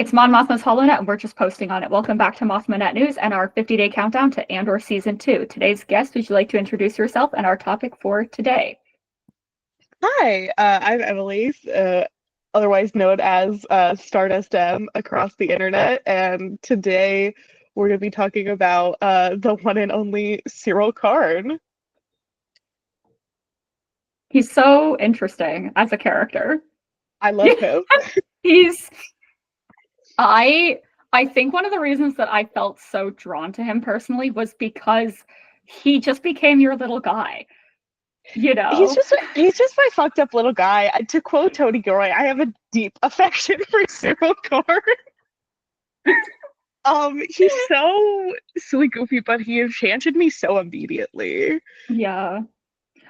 It's Mon Mothma's HoloNet, and we're just posting on it. Welcome back to Mothma Net News and our 50-day countdown to Andor Season 2. Today's guest, would you like to introduce yourself and our topic for today? Hi, I'm Emily, otherwise known as Stardust M across the internet, and today we're going to be talking about the one and only Syril Karn. He's so interesting as a character. I love him. He's I I think one of the reasons that I felt so drawn to him personally was because he just became your little guy, you He's know? just my fucked up little guy. To quote Tony Gilroy, I have a deep affection for Syril Karn. He's so silly goofy, but he enchanted me so immediately. Yeah.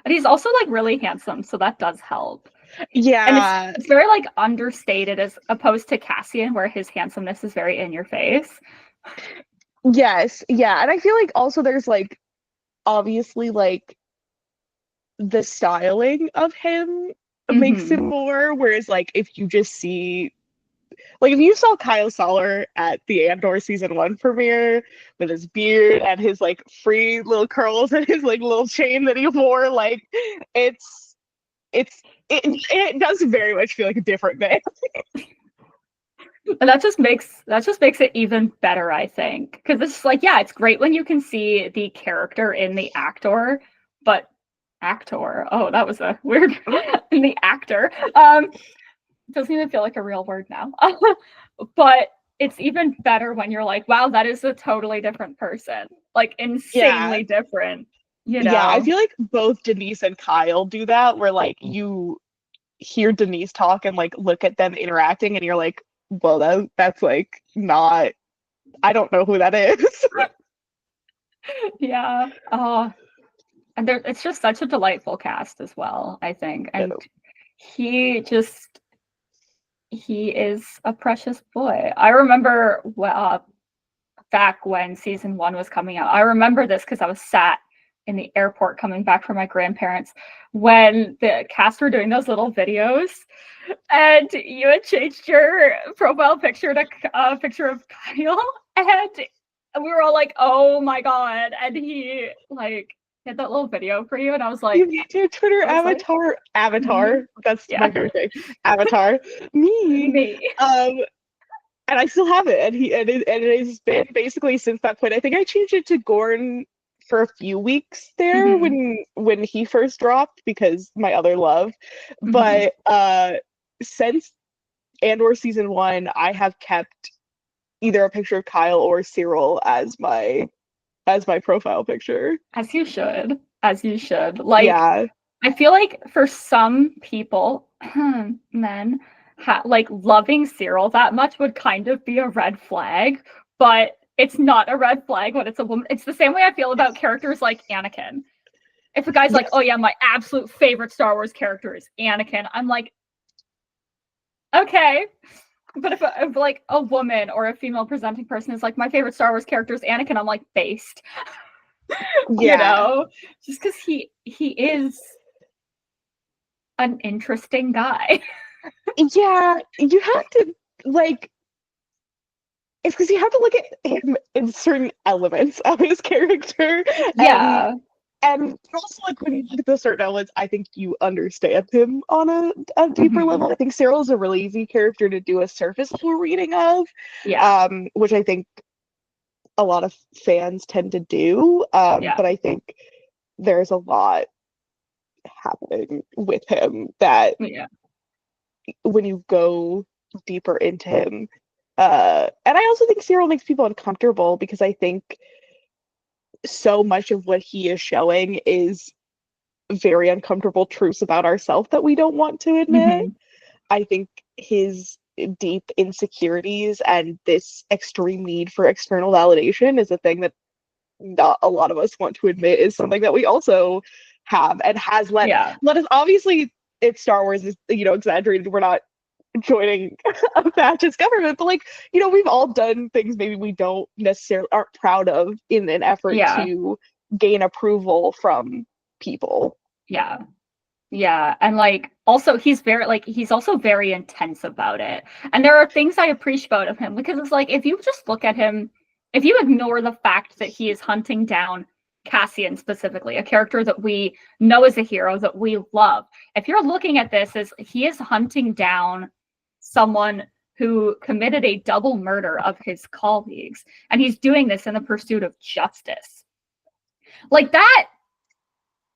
And he's also like really handsome, so that does help. And it's Yeah, it's very like understated as opposed to Cassian, where his handsomeness is very in your face. yes, yeah. And I feel like also there's like obviously like the styling of him makes him Mm-hmm. more, whereas like if you just see like if you saw Kyle Soller at the Andor season 1 premiere with his beard and his like free little curls and his like little chain that he wore, like it's it does very much feel like a different man. And that just makes it even better, I think. Because it's like, yeah, it's great when you can see the character in the actor, but actor. Oh, that was a weird in the actor. Doesn't even feel like a real word now. But it's even better when you're like, wow, that is a totally different person. Like Yeah. insanely different, you Yeah, I know? feel like both Denise and Kyle do that where like you hear Denise talk and like look at them interacting and you're like, well, that's like not, I don't know who that is. Yeah. Oh, and it's just such a delightful cast as well, I think. And he just he is a precious boy. I remember back when season 1 was coming out. I remember this because I was sat in the airport coming back from my grandparents when the cast were doing those little videos, and you had changed your profile picture to a picture of Kyle, and we were all like, "Oh my god!" And he like did that little video for you, and You made your Twitter I was like, avatar. That's my yeah, favorite thing. Avatar. Me. me. Um, and I still have it. And it has been basically since that point. I think I changed it to Gorn for a few weeks there Mm-hmm. when he first dropped because my other love. Mm-hmm. But since Andor season 1, I have kept either a picture of Kyle or Cyril as my profile picture. As you should. As you should. Like, Yeah. I feel like for some people, men, like loving Cyril that much would kind of be a red flag, but it's not a red flag when it's a woman. It's the same way I feel about characters like Anakin. If a guy's like, Yes. oh yeah, my absolute favorite Star Wars character is Anakin, I'm like, okay. But if like a woman or a female presenting person is like, my favorite Star Wars character is Anakin, I'm like, based, you Yeah. know, just because he is an interesting guy. Yeah. You have to like it's because you have to look at him in certain elements of his character and Yeah. and also like when you look at the certain elements, I think you understand him on a deeper Mm-hmm. level. I think Cyril is a really easy character to do a surface level reading of, Yeah. which I think a lot of fans tend to do. Yeah. But I think there's a lot happening with him that Yeah. when you go deeper into him, and I also think Cyril makes people uncomfortable because I think so much of what he is showing is very uncomfortable truths about ourselves that we don't want to admit. Mm-hmm. I think his deep insecurities and this extreme need for external validation is a thing that not a lot of us want to admit is something that we also have and has Yeah. let us obviously it's Star Wars is exaggerated. We're not joining a fascist government, but like we've all done things maybe we don't necessarily aren't proud of in an effort Yeah. to gain approval from people. Yeah. Yeah, and like also he's also very intense about it. And there are things I appreciate about him because it's like if you just look at him, if you ignore the fact that he is hunting down Cassian specifically, a character that we know as a hero that we love. If you're looking at this as he is hunting down someone who committed a double murder of his colleagues, and he's doing this in the pursuit of justice. Like that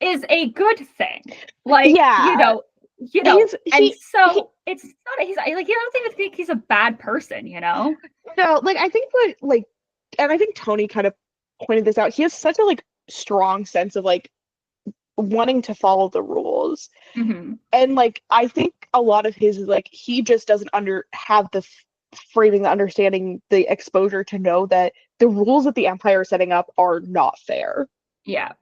is a good thing. Like, Yeah. And so it's not, he's like, you don't even think he's a bad person, No, like I think what like, and I think Tony kind of pointed this out. He has such a like strong sense of like wanting to follow the rules. Mm-hmm. And like I think a lot of his is like he just doesn't have the framing, the understanding, the exposure to know that the rules that the Empire is setting up are not fair. Yeah.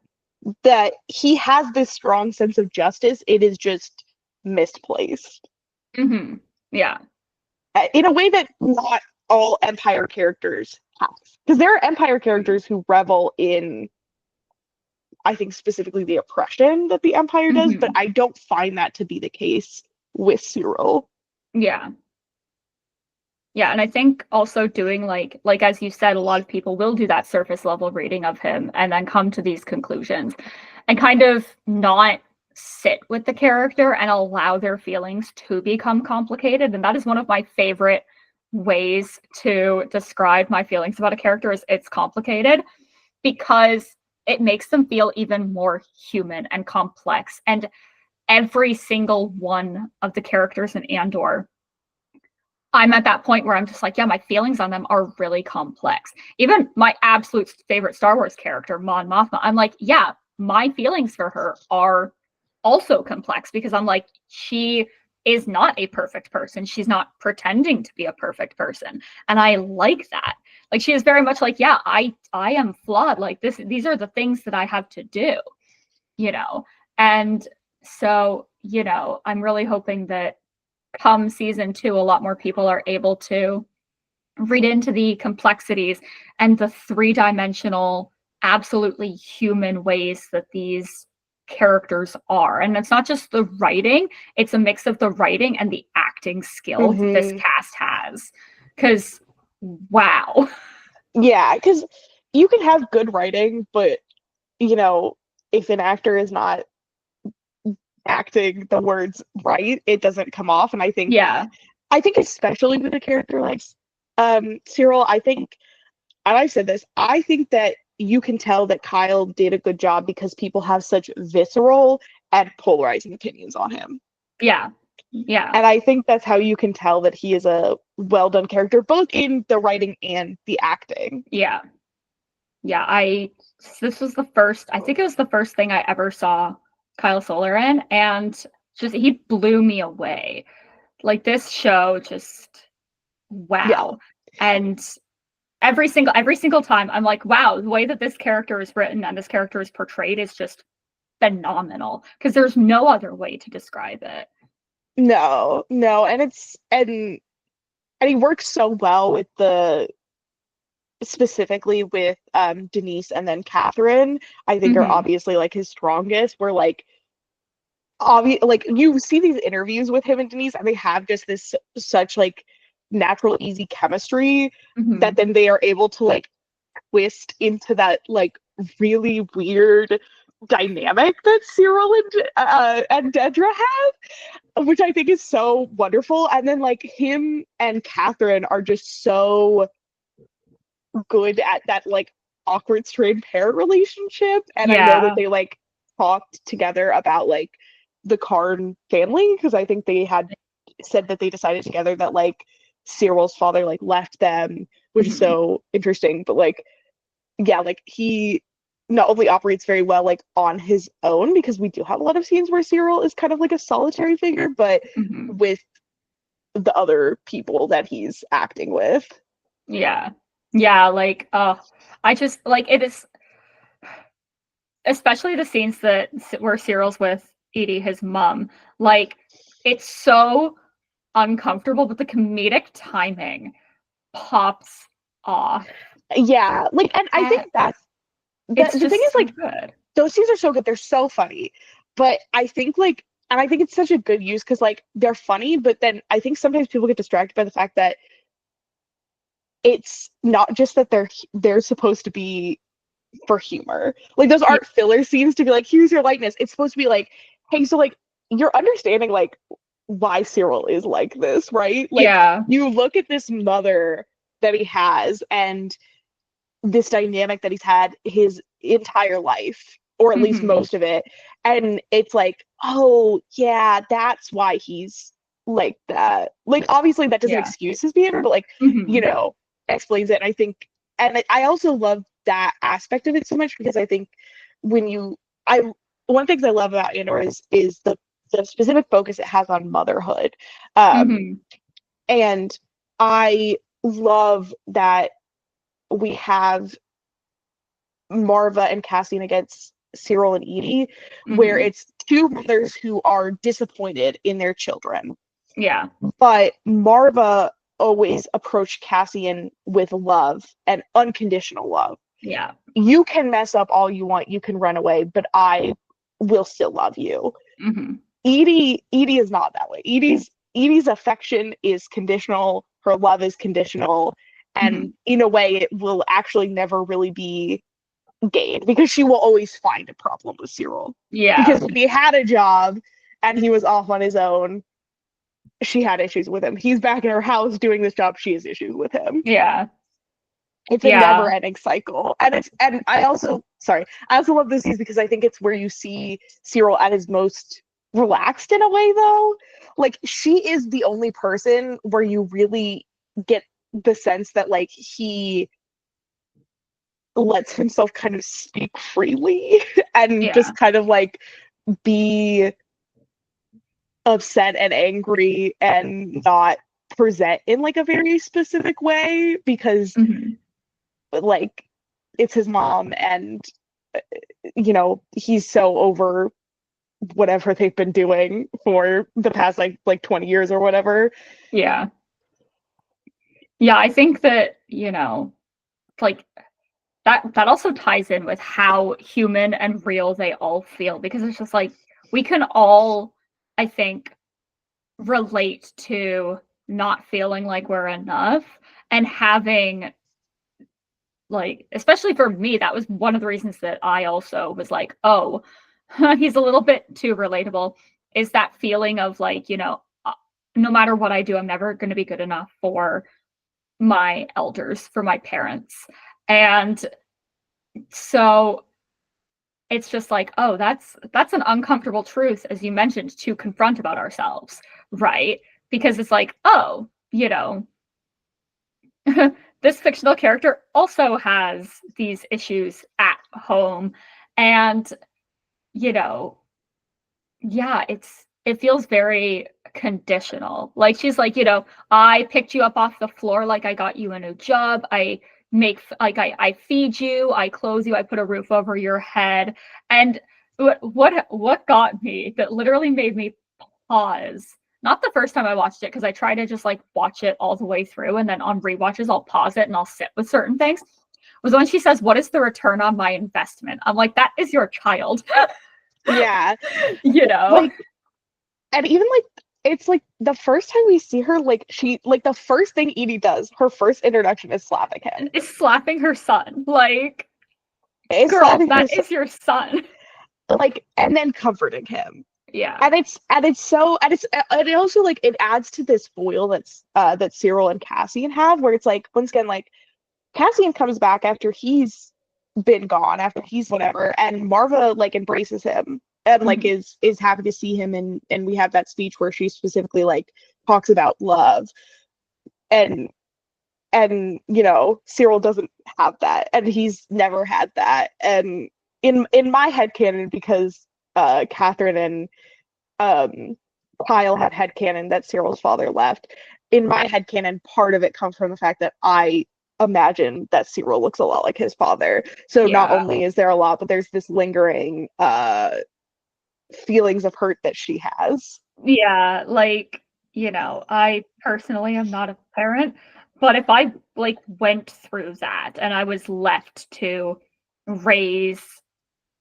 That he has this strong sense of justice, it is just misplaced. Mm-hmm. Yeah. In a way that not all Empire characters have. Because there are Empire characters who revel in, I think, specifically the oppression that the Empire does, but I don't find that to be the case with Syril. Yeah. Yeah, and I think also doing like as you said, a lot of people will do that surface level reading of him and then come to these conclusions and kind of not sit with the character and allow their feelings to become complicated. And that is one of my favorite ways to describe my feelings about a character is it's complicated because it makes them feel even more human and complex. And every single one of the characters in Andor, I'm at that point where I'm just like, yeah, my feelings on them are really complex. Even my absolute favorite Star Wars character, Mon Mothma, I'm like, yeah, my feelings for her are also complex because I'm like, she is not a perfect person. She's not pretending to be a perfect person. And I like that. Like she is very much like, yeah, I am flawed. Like these are the things that I have to do, And so, I'm really hoping that come season 2, a lot more people are able to read into the complexities and the three-dimensional, absolutely human ways that these characters are. And it's not just the writing, it's a mix of the writing and the acting skill that this cast has. Because, wow. Yeah, because you can have good writing, but, if an actor is not acting the words right, it doesn't come off. And I think especially with a character like Syril, and I've said this, I think that you can tell that Kyle did a good job because people have such visceral and polarizing opinions on him. Yeah. And I think that's how you can tell that he is a well done character, both in the writing and the acting. Yeah. This was I think it was the first thing I ever saw Kyle Soller in, and just he blew me away. Like this show just wow. Yeah. And every single time I'm like, wow, the way that this character is written and this character is portrayed is just phenomenal because there's no other way to describe it. No, and he works so well with specifically with Denise and then Catherine, I think are obviously like his strongest. Where like like you see these interviews with him and Denise and they have just this such like natural easy chemistry that then they are able to like twist into that like really weird dynamic that Syril and Dedra have, which I think is so wonderful. And then like him and Catherine are just so good at that like awkward strained parent relationship. And I know that they like talked together about like the Karn family because I think they had said that they decided together that like Cyril's father like left them, which is so interesting. But like, yeah, like he not only operates very well like on his own because we do have a lot of scenes where Syril is kind of like a solitary figure, but with the other people that he's acting with. Yeah, like I just like it is, especially the scenes where Cyril's with Edie, his mom. Like it's so uncomfortable, but the comedic timing pops off. Yeah, like, and I think the thing is like, good. Those scenes are so good. They're so funny, but I think like and I think it's such a good use because like they're funny, but then I think sometimes people get distracted by the fact that it's not just that they're supposed to be for humor. Like those aren't filler scenes to be like, here's your likeness. It's supposed to be like, hey, so like you're understanding like why Cyril is like this, right? Like Yeah. you look at this mother that he has and this dynamic that he's had his entire life, or at least Mm-hmm. most of it, and it's like, oh yeah, that's why he's like that. Like obviously that doesn't Yeah. excuse his behavior, but like, you Mm-hmm. know, explains it. And I think, and I also love that aspect of it so much because I think when you, I one of the things I love about Andor is the specific focus it has on motherhood, Mm-hmm. and I love that we have Marva and Cassian against Cyril and Edie, where Mm-hmm. it's two mothers who are disappointed in their children. Yeah. But Marva always approached Cassian with love and unconditional love. Yeah. You can mess up all you want, you can run away, but I will still love you. Mm-hmm. Edie is not that way. Edie's affection is conditional, her love is conditional, Mm-hmm. and in a way it will actually never really be gained because she will always find a problem with Cyril. Yeah. Because when he had a job and he was off on his own, she had issues with him. He's back in her house doing this job, she has issues with him. Yeah. It's a Yeah. never-ending cycle. And I also I also love this season because I think it's where you see Cyril at his most relaxed in a way though. Like she is the only person where you really get the sense that like he lets himself kind of speak freely and Yeah. just kind of like be upset and angry and not present in like a very specific way because Mm-hmm. like it's his mom and you know he's so over whatever they've been doing for the past like 20 years or whatever. Yeah. Yeah. I think that, like that also ties in with how human and real they all feel, because it's just like we can all, I think, relate to not feeling like we're enough and having, like, especially for me, that was one of the reasons that I also was like, oh, he's a little bit too relatable, is that feeling of like, no matter what I do, I'm never going to be good enough for my elders, for my parents. And so it's just like, oh, that's an uncomfortable truth, as you mentioned, to confront about ourselves, right? Because it's like, oh, this fictional character also has these issues at home. And, you know, yeah, it feels very conditional. Like she's like, I picked you up off the floor, like I got you a new job. I feed you, I clothe you, I put a roof over your head. And what got me, that literally made me pause. Not the first time I watched it, because I try to just like watch it all the way through, and then on rewatches I'll pause it and I'll sit with certain things. Was when she says, "What is the return on my investment?" I'm like, that is your child. Yeah, you know. like, and even like it's like the first time we see her, like she like the first thing Edie does, her first introduction is slapping him. Is slapping her son. Like, Is girl, slapping that his is your son. like and then comforting him. Yeah. And it's so and it also like it adds to this foil that Cyril and Cassian have, where it's like once again like Cassian comes back after he's been gone, after he's whatever, and Marva like embraces him and like Mhm. is happy to see him, and we have that speech where she specifically like talks about love, and Cyril doesn't have that, and he's never had that. And in my headcanon, because Catherine and um Kyle have headcanon that Cyril's father left, in my headcanon, part of it comes from the fact that I imagine that Cyril looks a lot like his father. So not Yeah. only is there a lot, but there's this lingering feelings of hurt that she has. Yeah. Like, I personally am not a parent, but if I like went through that and I was left to raise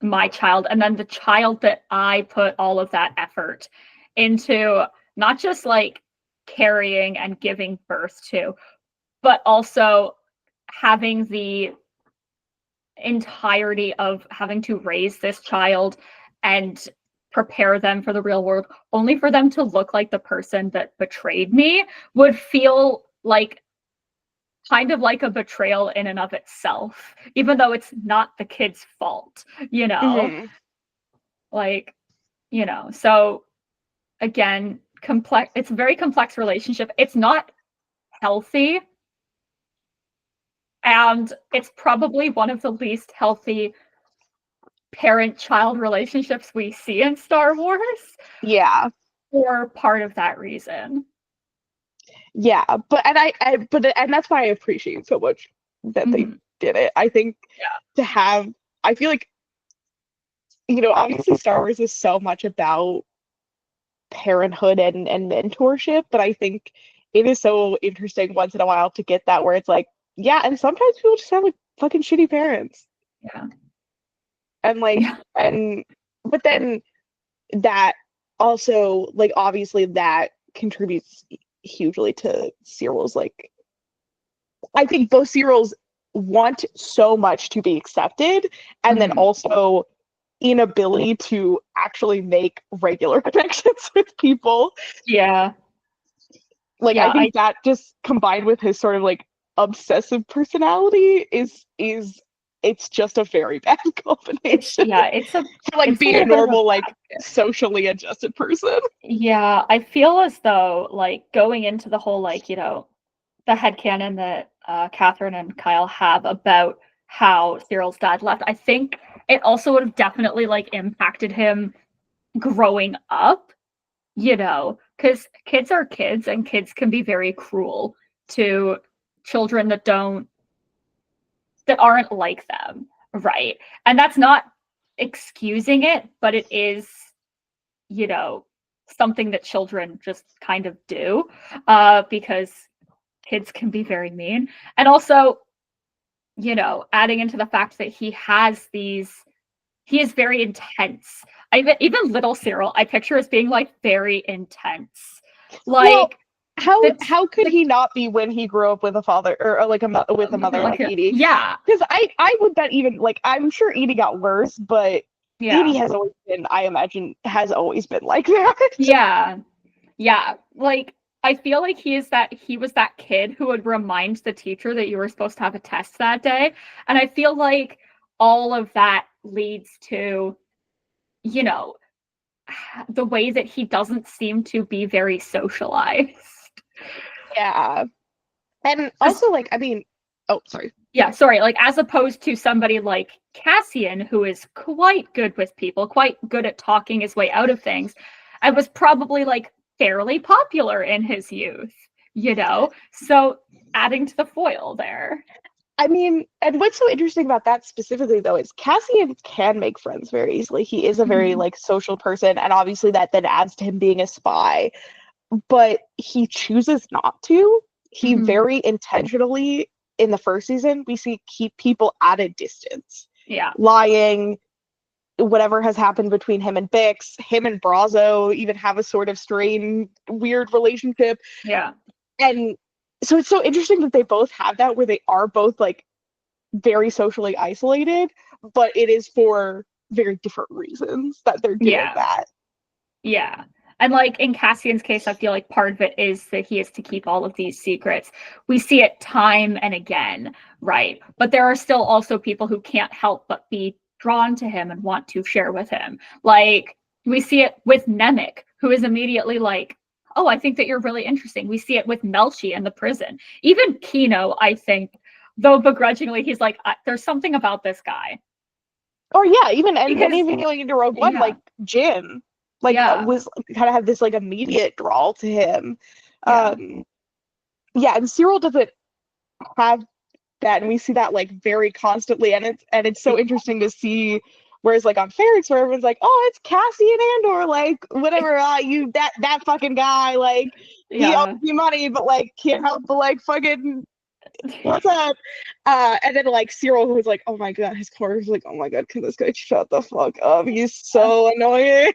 my child, and then the child that I put all of that effort into, not just like carrying and giving birth to, but also having the entirety of having to raise this child and prepare them for the real world, only for them to look like the person that betrayed me, would feel like kind of like a betrayal in and of itself, even though it's not the kid's fault, you know? Mm-hmm. Like, you know, so again, complex, it's a very complex relationship. It's not healthy. And it's probably one of the least healthy parent-child relationships we see in Star Wars. Yeah. For part of that reason. Yeah, and that's why I appreciate so much that they did it. I think to have, I feel like, obviously Star Wars is so much about parenthood and mentorship, but I think it is so interesting once in a while to get that where it's like, yeah, and sometimes people just have like fucking shitty parents. Yeah. And like, but then that also, like, obviously that contributes hugely to Cyril's, like, I think both Cyrils want so much to be accepted, and then also inability to actually make regular connections with people. Yeah. Like, I think that just combined with his sort of like obsessive personality is it's just a very bad combination. It's to like be a normal, like socially adjusted person. Yeah, I feel as though like going into the whole like, the headcanon that Catherine and Kyle have about how Cyril's dad left, I think it also would have definitely like impacted him growing up, because kids are kids and kids can be very cruel to children that aren't like them, right? And that's not excusing it, but it is, something that children just kind of do, because kids can be very mean. And also, adding into the fact that he is very intense. Even little Syril, I picture as being like very intense. Like, how could he not be when he grew up with a father or like with a mother like Edie? Yeah, because I would bet even like I'm sure Edie got worse, but Edie has always been, I imagine, like that. Yeah. Like, I feel like he was that kid who would remind the teacher that you were supposed to have a test that day, and I feel like all of that leads to, the way that he doesn't seem to be very socialized. Yeah. And also, like, I mean, oh, sorry. Yeah, sorry. Like, as opposed to somebody like Cassian, who is quite good with people, quite good at talking his way out of things, and was probably like fairly popular in his youth, So adding to the foil there. I mean, and what's so interesting about that specifically, though, is Cassian can make friends very easily. He is a very like social person, and obviously that then adds to him being a spy. But he chooses not to. He very intentionally, in the first season, we see keep people at a distance. Yeah. Lying, whatever has happened between him and Bix, him and Brazo even have a sort of strained, weird relationship. Yeah. And so it's so interesting that they both have that, where they are both like very socially isolated, but it is for very different reasons that they're doing that. Yeah. And like in Cassian's case, I feel like part of it is that he has to keep all of these secrets. We see it time and again, right? But there are still also people who can't help but be drawn to him and want to share with him. Like, we see it with Nemec, who is immediately like, oh, I think that you're really interesting. We see it with Melchi in the prison. Even Kino, I think, though begrudgingly, he's like, there's something about this guy. Or yeah, even going into Rogue One, like Jin, like was kind of have this like immediate draw to him. And Syril doesn't have that, and we see that like very constantly, and it's so interesting to see. Whereas like on Ferrix, where everyone's like, "Oh, it's Cassian Andor, like whatever, you that fucking guy, like he owes you money, but like can't help but like fucking What's up? And then like Syril, who's like, oh my god, his core is like, oh my god, can this guy shut the fuck up? He's so annoying.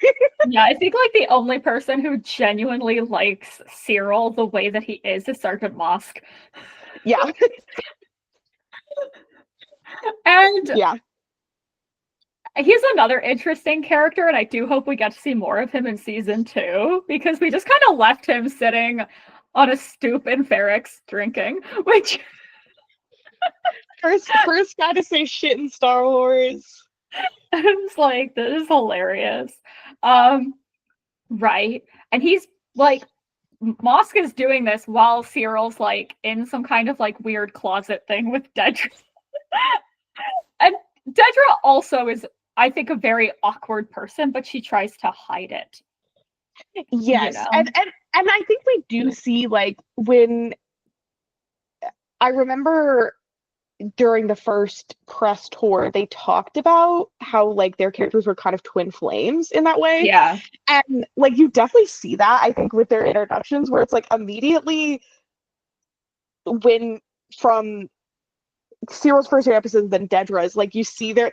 Yeah, I think like the only person who genuinely likes Syril the way that he is Sergeant Mosk. Yeah. And yeah. he's another interesting character, and I do hope we get to see more of him in season 2, because we just kind of left him sitting on a stoop in Ferrix drinking, which first guy to say shit in Star Wars. it's like, this is hilarious. Right. And he's like, Mosk is doing this while Syril's like in some kind of like weird closet thing with Dedra. And Dedra also is, I think, a very awkward person, but she tries to hide it. Yes. You know? And I think we do see like when I remember during the first press tour, they talked about how like their characters were kind of twin flames in that way. Yeah. And like you definitely see that, I think, with their introductions, where it's like immediately when from Cyril's first 2 episodes, then Dedra's, like you see they're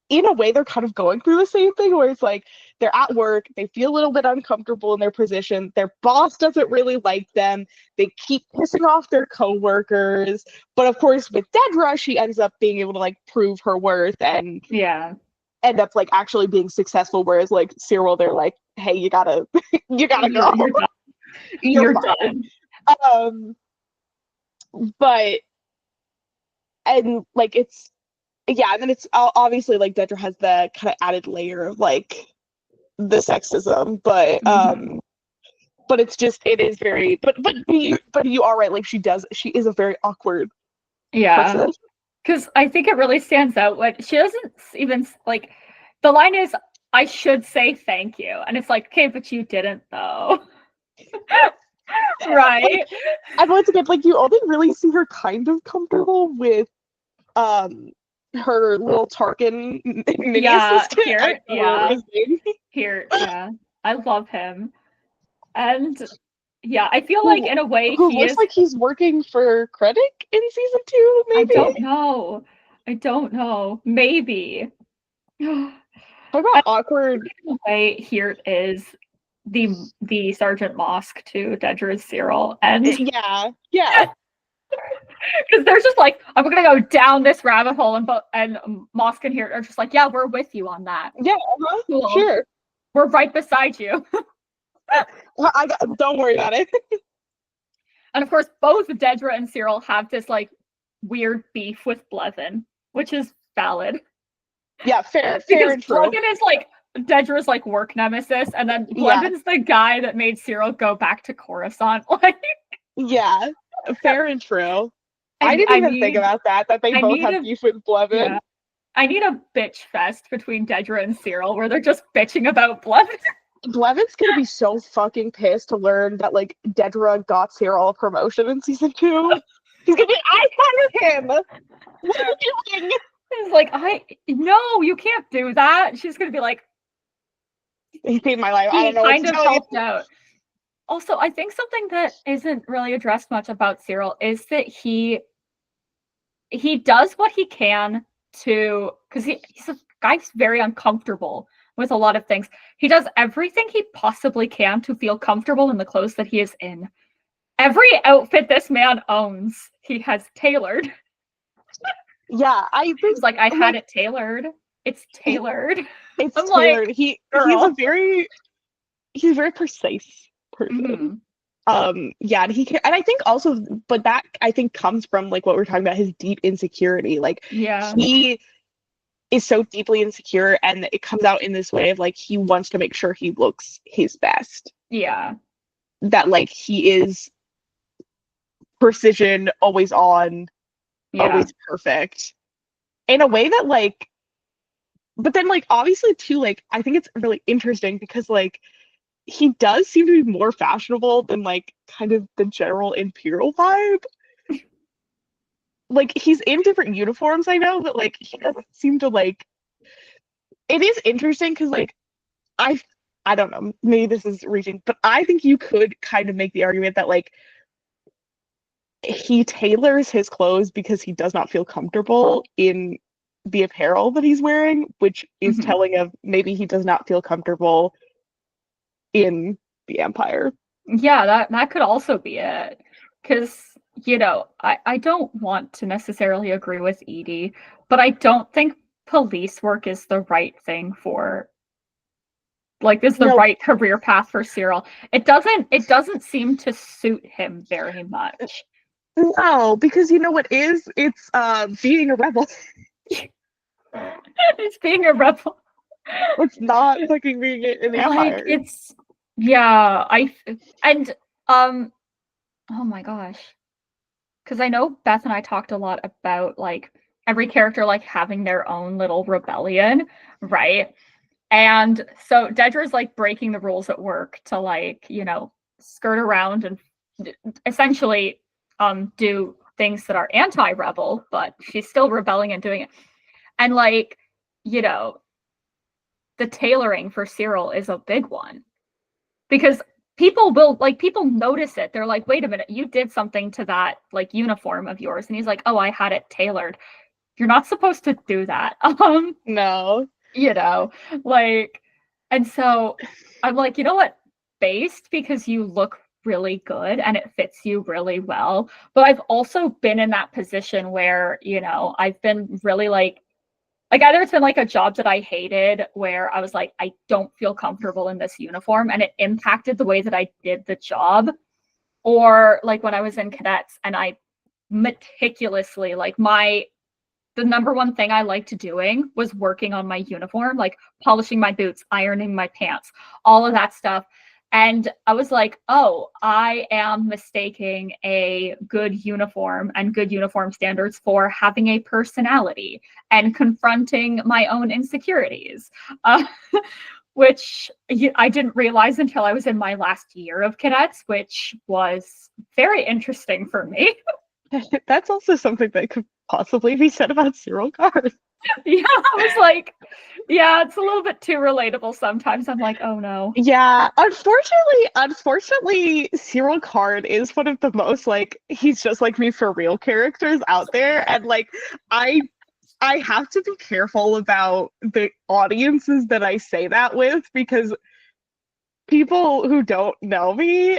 in a way they're kind of going through the same thing, where it's like they're at work, they feel a little bit uncomfortable in their position, their boss doesn't really like them, they keep pissing off their coworkers, but of course with Dedra, she ends up being able to like prove her worth and end up like actually being successful, whereas like Syril, they're like, hey, you gotta go. You're done. You're done. But and like it's and then it's obviously like Dedra has the kind of added layer of like the sexism, but but it's just, it is very, but you are right, like she is a very awkward person. Because I think it really stands out when she doesn't even like, the line is, I should say thank you, and it's like, okay, but you didn't though. Right. And once again, like you only really see her kind of comfortable with her little Tarkin mini assistant. Here, I love him. And I feel like in a way he looks like he's working for Krennic in season 2, maybe. I don't know. Maybe. Talk about awkward. Way here is the Sergeant Mosk to Dedra's Syril, and because they're just like, I'm gonna go down this rabbit hole, and Mosk and here are just like, yeah, we're with you on that. Cool. Sure, we're right beside you. Don't worry about it. And of course, both Dedra and Syril have this like weird beef with Blevin, which is valid. Yeah, fair and true. Blevin is like Dedra's like work nemesis, and then Blevin's the guy that made Syril go back to Coruscant. Like, fair and true. I didn't even think about that they both have beef with Blevin. Yeah. I need a bitch fest between Dedra and Syril where they're just bitching about Blevin. Blevin's gonna be so fucking pissed to learn that like Dedra got Syril a promotion in season 2. He's gonna be, I fired him. What are you doing? He's like, no, you can't do that. She's gonna be like, he saved my life. I don't know. Kind of helped out. Also, I think something that isn't really addressed much about Syril is that he does what he can to, because he's a guy who's very uncomfortable with a lot of things. He does everything he possibly can to feel comfortable in the clothes that he is in. Every outfit this man owns, he has tailored. I think like, I had it tailored. It's tailored. It's tailored. Like, he's a very precise person. And he can, and I think also, but that I think comes from like what we're talking about, his deep insecurity. Like he is so deeply insecure, and it comes out in this way of like he wants to make sure he looks his best. That like he is precision, always on, always perfect, in a way that like, but then like obviously too, like I think it's really interesting because like he does seem to be more fashionable than like kind of the general Imperial vibe. Like he's in different uniforms, I know, but like he doesn't seem to like. It is interesting because like I don't know, maybe this is reaching, but I think you could kind of make the argument that like he tailors his clothes because he does not feel comfortable in the apparel that he's wearing, which is Mhm. telling of maybe he does not feel comfortable in the Empire. Yeah, that could also be it. Because, I don't want to necessarily agree with Edie, but I don't think police work is the right thing for, like, is the No, right career path for Syril. It doesn't seem to suit him very much. no, because you know what is? It's being a rebel. It's being a rebel. It's not fucking being in the Like, Empire. it's, yeah, and, um, oh my gosh. Because I know Beth and I talked a lot about, like, every character, like, having their own little rebellion, right? And so Dedra's, like, breaking the rules at work to, like, skirt around and essentially do things that are anti-rebel, but she's still rebelling and doing it. And, like, you know, the tailoring for Syril is a big one because people notice it. They're like, wait a minute, you did something to that, like, uniform of yours. And he's like, oh, I had it tailored. You're not supposed to do that. No. You know, like, and so I'm like, you know what? Based because you look really good and it fits you really well. But I've also been in that position where, I've been really like either it's been like a job that I hated where I was like, I don't feel comfortable in this uniform and it impacted the way that I did the job. Or like when I was in cadets and I meticulously, like, the number one thing I liked doing was working on my uniform, like polishing my boots, ironing my pants, all of that stuff. And I was like, oh, I am mistaking a good uniform and good uniform standards for having a personality and confronting my own insecurities, which I didn't realize until I was in my last year of cadets, which was very interesting for me. That's also something that could possibly be said about Syril Karn. Yeah, I was like, yeah, it's a little bit too relatable sometimes. I'm like, oh no. Yeah, unfortunately, Syril Karn is one of the most like he's just like me for real characters out there, and like I I have to be careful about the audiences that I say that with because people who don't know me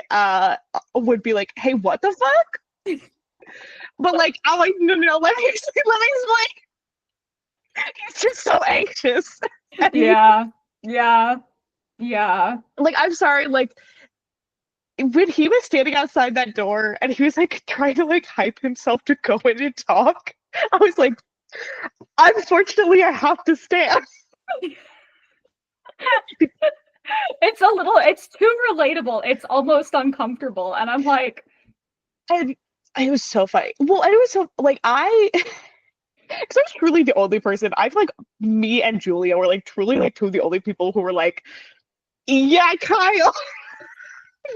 would be like, "Hey, what the fuck?" But like, I'm like, no, no, let me explain. He's just so anxious. And Yeah, yeah, yeah. like, I'm sorry, like when he was standing outside that door and he was like trying to like hype himself to go in and talk, I was like, unfortunately, I have to stand. It's too relatable. It's almost uncomfortable. And I'm like, And it was so funny. Well, and it was so like because I was truly the only person. I feel like me and Julia were like truly like two of the only people who were like, yeah, Kyle.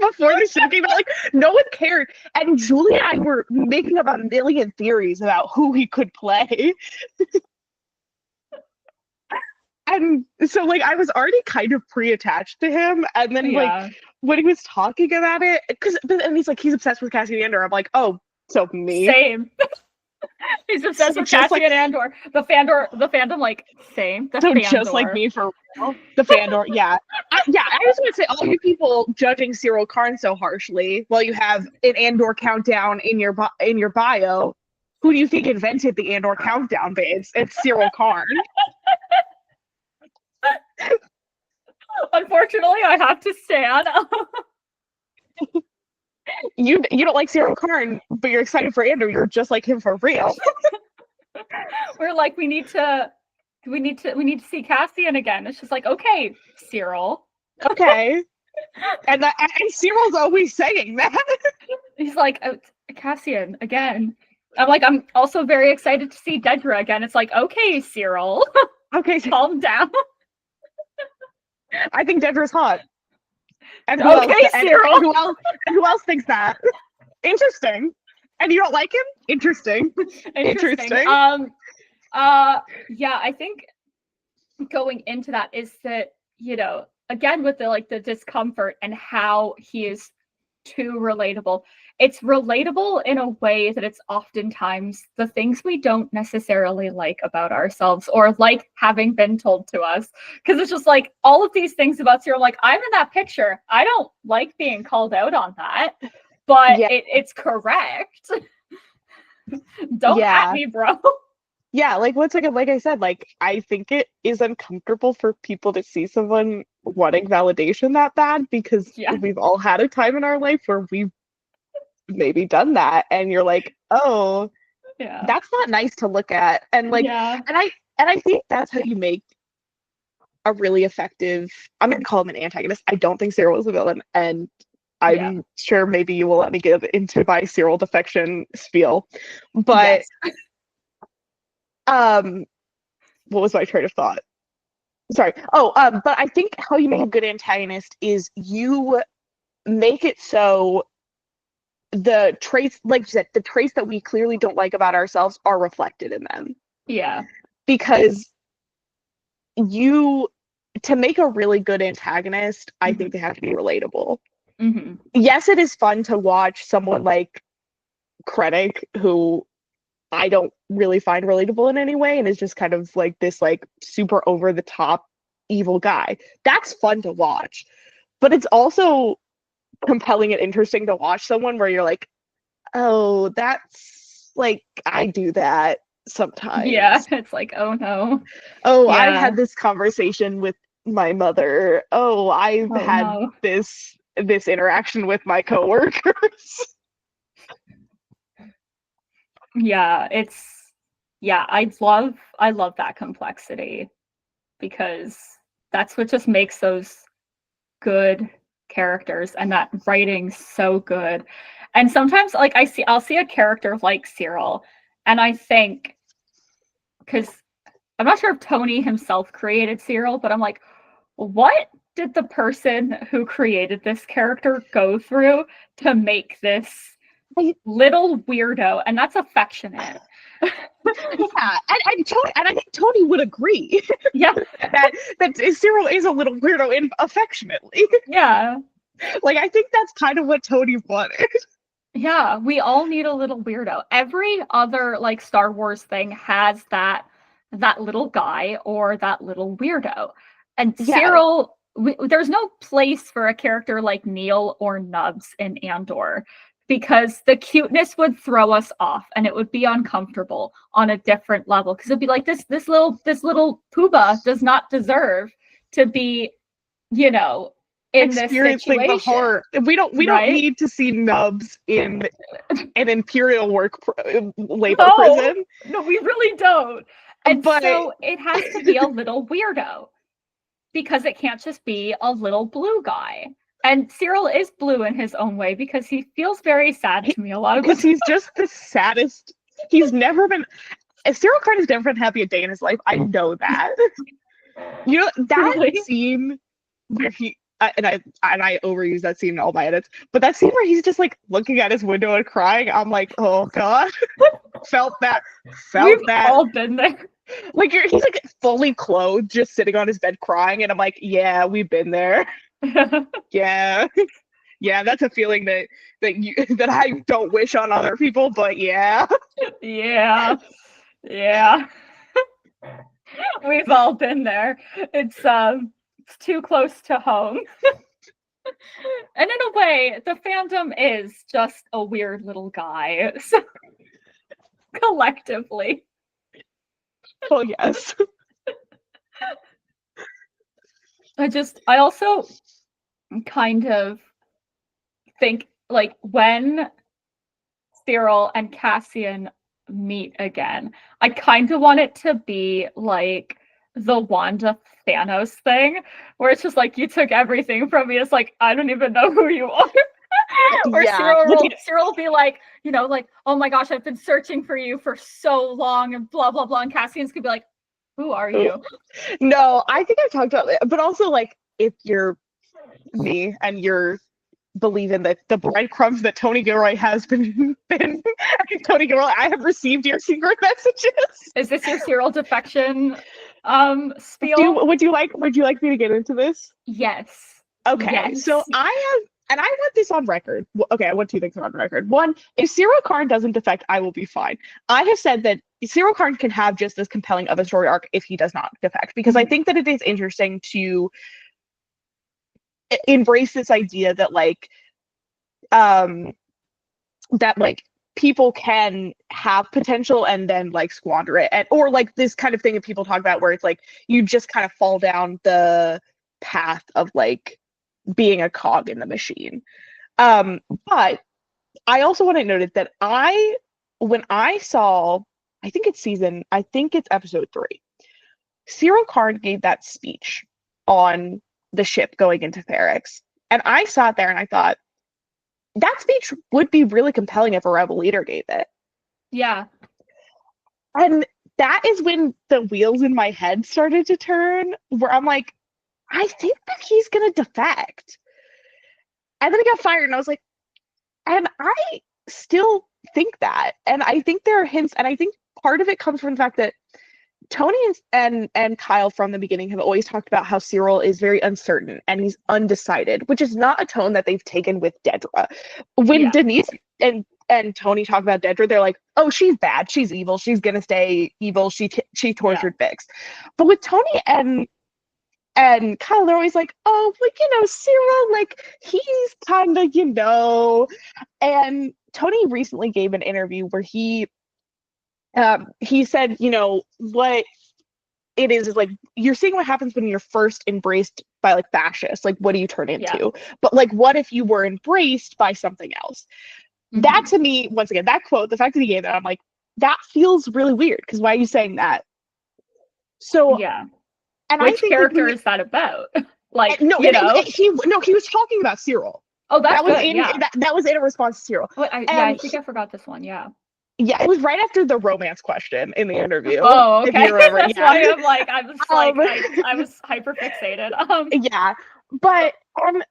Before the show came out, like no one cared. And Julia and I were making up a million theories about who he could play. And so like I was already kind of pre-attached to him. And then like yeah, when he was talking about it, and he's like he's obsessed with Cassian Andor. I'm like, oh, so me. same. He's obsessed So with just like Cassian Andor. The fandom, like, same. The so just like Fandor. me for real. The Fandor, yeah. Yeah, I was gonna say all you people judging Syril Karn so harshly, while you have an Andor countdown in your bio. Who do you think invented the Andor countdown, babes? It's Syril Karn. Unfortunately, I have to stand. You don't like Syril Karn, but you're excited for Andor. You're just like him for real. We're like, we need to see Cassian again. It's just like, okay, Syril. Okay. And Cyril's always saying that. He's like, oh, Cassian again. I'm like, I'm also very excited to see Dedra again. It's like, okay, Syril, Okay, so calm down. I think Dedra's hot. And Okay, Syril. who else thinks that? Interesting. And you don't like him? Interesting. Interesting. Yeah, I think going into that is that, again, with the discomfort and how he is too relatable. It's relatable in a way that it's oftentimes the things we don't necessarily like about ourselves or like having been told to us. Because it's just like all of these things about Syril, like, I'm in that picture. I don't like being called out on that, but it's correct. Don't at me, bro. Yeah, like once again, like I said, like I think it is uncomfortable for people to see someone wanting validation that bad because we've all had a time in our life where we've maybe done that, and you're like, oh, that's not nice to look at, and like, and I think that's how you make a really effective. I'm gonna call him an antagonist. I don't think Syril is a villain, and I'm sure maybe you will let me get into my Syril defection spiel, but. What was my train of thought? Sorry. But I think how you make a good antagonist is you make it so the traits, like you said, the traits that we clearly don't like about ourselves are reflected in them. Yeah. Because to make a really good antagonist, I think they have to be relatable. Mm-hmm. Yes, it is fun to watch someone like Krennic, who I don't really find relatable in any way and is just kind of like this like super over the top evil guy. That's fun to watch. But it's also compelling and interesting to watch someone where you're like, oh, that's like, I do that sometimes. Yeah, it's like, oh no. Oh, I had this conversation with my mother. Oh, I've had this interaction with my coworkers. Yeah, I love that complexity because that's what just makes those good characters and that writing so good. And sometimes like I'll see a character like Syril and I think, because I'm not sure if Tony himself created Syril, but I'm like, what did the person who created this character go through to make this little weirdo? And that's affectionate. Yeah, and I think Tony would agree. Yeah, that Syril is a little weirdo affectionately. Yeah, like I think that's kind of what Tony wanted. Yeah, we all need a little weirdo. Every other like Star Wars thing has that little guy or that little weirdo, and Syril. There's no place for a character like Neil or Nubs in Andor, because the cuteness would throw us off and it would be uncomfortable on a different level, because it'd be like this little Pooba does not deserve to be, in experiencing this situation. The horror. We don't need to see Nubs in an Imperial labor prison. No, we really don't. And so it has to be a little weirdo, because it can't just be a little blue guy. And Syril is blue in his own way because he feels very sad to me a lot of the time. Because he's just the saddest. He's never been. If Syril Karn has never been happy a day in his life, I know that. That scene where he and I overuse that scene in all my edits, but that scene where he's just like looking at his window and crying, I'm like, oh god, felt that. We've all been there. Like he's like fully clothed, just sitting on his bed crying, and I'm like, yeah, we've been there. Yeah, that's a feeling that I don't wish on other people, but yeah. We've all been there. It's too close to home. And in a way, the fandom is just a weird little guy. So collectively. Oh yes. I also kind of think like when Syril and Cassian meet again, I kind of want it to be like the Wanda Thanos thing, where it's just like, you took everything from me. It's like, I don't even know who you are. Or Syril will be like, like, oh my gosh, I've been searching for you for so long, and blah blah blah. And Cassian's could be like, who are you? No, I think I've talked about it, but also like if you're me and you're believing that the breadcrumbs that Tony Gilroy has been Tony Gilroy, I have received your secret messages. Is this your Syril defection spiel? Would you like me to get into this? Yes. Okay. Yes. So I and I want this on record. Okay, I want two things on record. One, if Syril Karn doesn't defect, I will be fine. I have said that Syril Karn can have just as compelling of a story arc if he does not defect, because I think that it is interesting to embrace this idea that like people can have potential and then like squander it, and or like this kind of thing that people talk about where it's like you just kind of fall down the path of like being a cog in the machine. But I also want to note that when I saw, I think it's episode 3, Syril Karn gave that speech on the ship going into Ferrix, and I sat there and I thought, that speech would be really compelling if a rebel leader gave it. Yeah. And that is when the wheels in my head started to turn, where I'm like, I think that he's going to defect. And then he got fired, and I was like, and I still think that. And I think there are hints, and I think part of it comes from the fact that Tony and Kyle from the beginning have always talked about how Syril is very uncertain and he's undecided, which is not a tone that they've taken with Dedra. When Denise and Tony talk about Dedra, they're like, oh, she's bad, she's evil, she's gonna stay evil, she tortured Vix. But with Tony and Kyle, they're always like, oh, like, Syril, like, he's kind of, and Tony recently gave an interview where he said, what it is like, you're seeing what happens when you're first embraced by like fascists, like what do you turn into? But like, what if you were embraced by something else? That to me, once again, that quote, the fact that he gave that, I'm like, that feels really weird, because why are you saying that? So and which I think character is that about? Like, he was talking about Syril. Oh, that was that was in a response to Syril. I think I forgot this one. Yeah, it was right after the romance question in the interview. Oh, okay. If you remember. That's why I'm like, I was hyper fixated. Yeah, but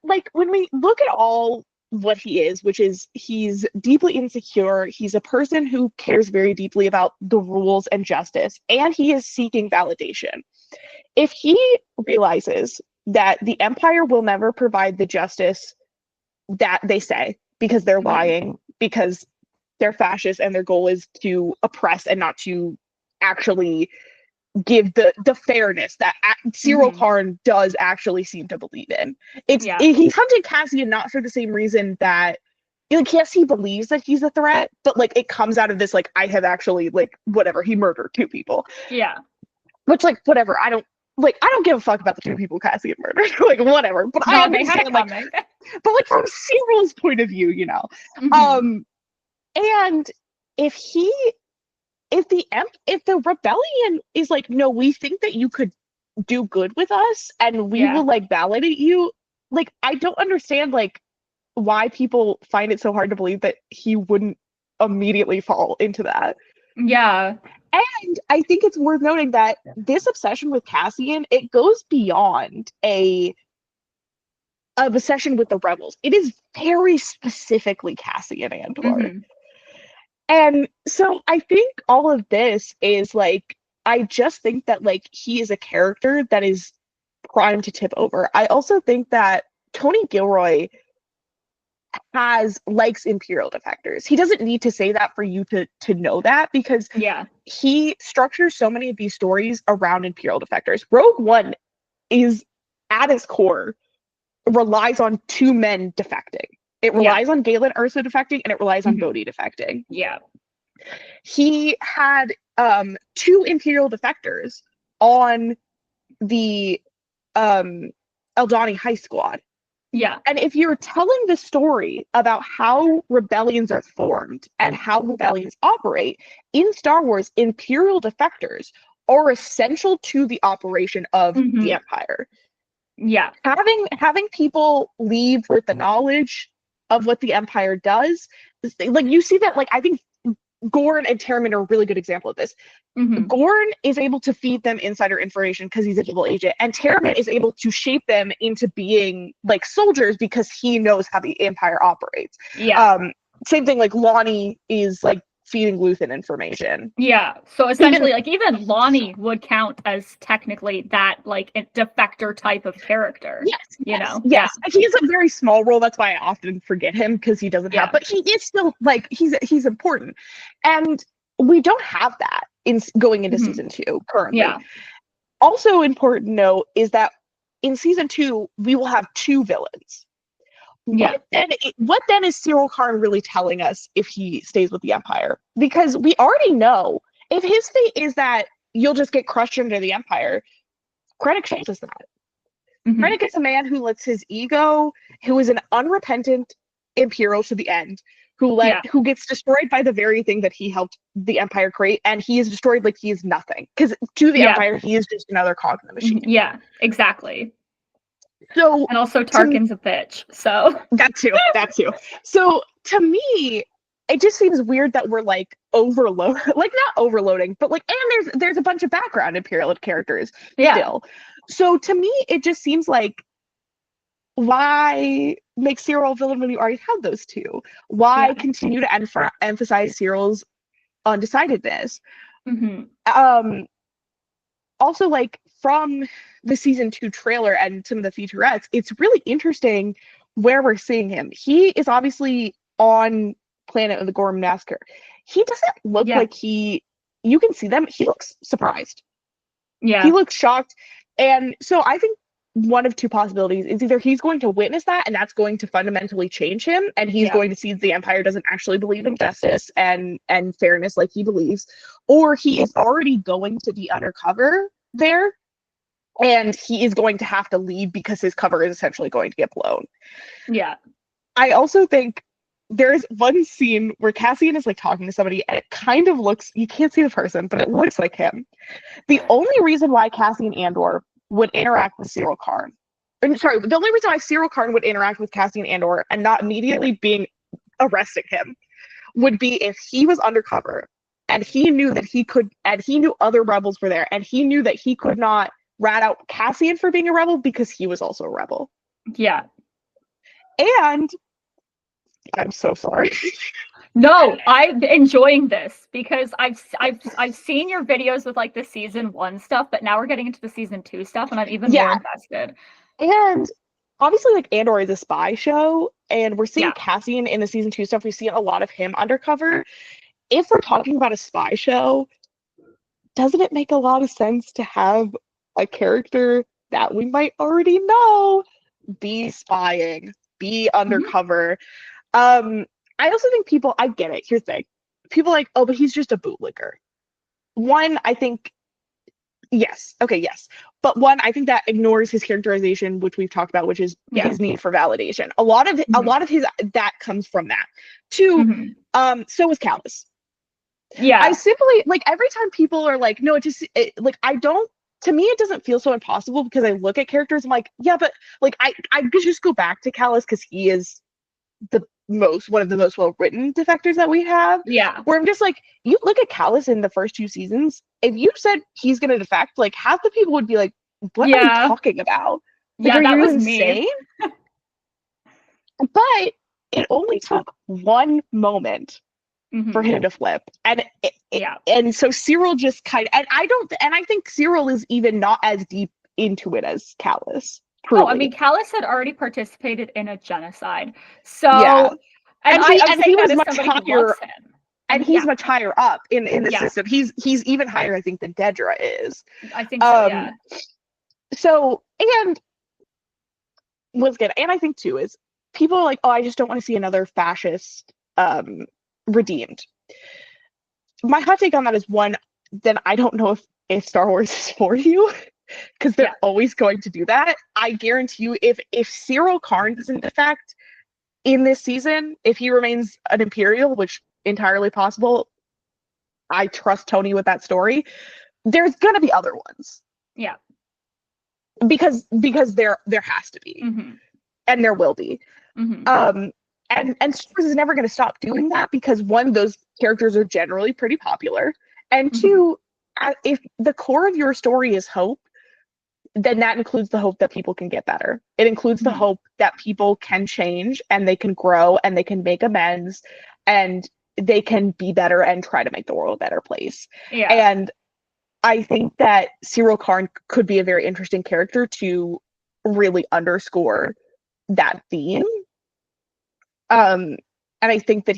like when we look at all what he is, which is he's deeply insecure, he's a person who cares very deeply about the rules and justice, and he is seeking validation. If he realizes that the Empire will never provide the justice that they say, because they're lying, because they're fascist and their goal is to oppress and not to actually give the fairness that Syril Karn does actually seem to believe in. He's hunting Cassian not for the same reason that, like, yes, he believes that he's a threat, but like it comes out of this, like, I have actually, like, whatever, he murdered 2 people. Yeah. Which, like, whatever, I don't give a fuck about the 2 people Cassian murdered. Like, whatever. But I understand, like, but like from Cyril's point of view, and if the rebellion is like, no, we think that you could do good with us and we will like validate you, like, I don't understand like why people find it so hard to believe that he wouldn't immediately fall into that. Yeah. And I think it's worth noting that this obsession with Cassian, it goes beyond a obsession with the rebels. It is very specifically Cassian Andor. And so I think all of this is like, I just think that like he is a character that is primed to tip over. I also think that Tony Gilroy likes Imperial defectors. He doesn't need to say that for you to know that, because he structures so many of these stories around Imperial defectors. Rogue One is, at its core, relies on 2 men defecting. It relies on Galen Erso defecting, and it relies on Bodhi defecting. Yeah. He had 2 Imperial defectors on the Eldani High Squad. Yeah. And if you're telling the story about how rebellions are formed and how rebellions operate, in Star Wars, Imperial defectors are essential to the operation of the Empire. Yeah. Having people leave with the knowledge of what the Empire does, like, you see that, like, I think Gorn and Terramin are a really good example of this. Gorn is able to feed them insider information because he's a double agent, and Terramin is able to shape them into being like soldiers because he knows how the Empire operates. Yeah. Same thing, like Lonnie is like feeding Luthen information. Yeah. So essentially, like, even Lonnie would count as technically that, like, a defector type of character. Yes. You know? Yes. He has a very small role. That's why I often forget him, because he doesn't have, but he is still, like, he's important. And we don't have that in going into season 2 currently. Yeah. Also important to note is that in season 2, we will have 2 villains. Yeah. What then is Syril Karn really telling us if he stays with the Empire? Because we already know if his fate is that you'll just get crushed under the Empire, Krennic shows us that. Krennic is a man who lets his ego, who is an unrepentant Imperial to the end, who gets destroyed by the very thing that he helped the Empire create, and he is destroyed like he is nothing. Because to the Empire, he is just another cog in the machine. Yeah, exactly. So, and also Tarkin's a bitch, so that too. So to me, it just seems weird that we're like not overloading, but like, and there's a bunch of background Imperial characters still. So to me, it just seems like, why make Syril a villain when you already have those 2? Why continue to emphasize Syril's undecidedness? Also, like, from the season 2 trailer and some of the featurettes, it's really interesting where we're seeing him. He is obviously on planet of the Gorman Massacre. He doesn't look like you can see them. He looks surprised. Yeah. He looks shocked. And so I think one of 2 possibilities is either he's going to witness that and that's going to fundamentally change him, and he's going to see that the Empire doesn't actually believe in justice and fairness like he believes, or he is already going to be undercover there and he is going to have to leave because his cover is essentially going to get blown. Yeah. I also think there's one scene where Cassian is like talking to somebody and it kind of looks, you can't see the person, but it looks like him. The only reason why Cassian Andor would interact with Syril Karn, the only reason why Syril Karn would interact with Cassian Andor and not immediately arresting him would be if he was undercover and he knew that he could, and he knew other rebels were there, and he knew that he could not rat out Cassian for being a rebel because he was also a rebel. Yeah. And I'm so sorry. No, I'm enjoying this because I've seen your videos with like the season 1 stuff, but now we're getting into the season 2 stuff, and I'm even more invested. And obviously, like, Andor is a spy show, and we're seeing Cassian in the season 2 stuff. We see a lot of him undercover. If we're talking about a spy show, doesn't it make a lot of sense to have a character that we might already know be spying, be undercover? I also think I get it. Here's the thing. People are like, oh, but he's just a bootlicker. One, I think, yes. Okay, yes. But one, I think that ignores his characterization, which we've talked about, which is his need for validation. A lot of his, that comes from that. 2, so is Callus. Yeah. I simply, like, every time people are like, no, to me, it doesn't feel so impossible because I look at characters, I'm like, yeah, but like, I could just go back to Callus because he is one of the most well-written defectors that we have. Yeah. Where I'm just like, you look at Callus in the first 2 seasons, if you said he's gonna defect, like, half the people would be like, what are you talking about? Like, that was insane? Me. But it only took one moment for him to flip. And and so Syril just kind of, and I think Syril is even not as deep into it as Callus. Truly. Oh, I mean, Callus had already participated in a genocide, so and he was much higher, and he's much higher up in the system. He's even higher, I think, than Dedra is. I think so. Yeah. So, and once again, and I think too is people are like, oh, I just don't want to see another fascist redeemed. My hot take on that is, one, then I don't know if Star Wars is for you. Because they're always going to do that. I guarantee you, if Syril Karn doesn't defect in this season, if he remains an Imperial, which entirely possible, I trust Tony with that story. There's gonna be other ones. Yeah. Because there has to be, and there will be. And Star Wars is never going to stop doing that because, one, those characters are generally pretty popular, and 2, if the core of your story is hope, then that includes the hope that people can get better. It includes the hope that people can change and they can grow and they can make amends and they can be better and try to make the world a better place. Yeah. And I think that Syril Karn could be a very interesting character to really underscore that theme. And I think that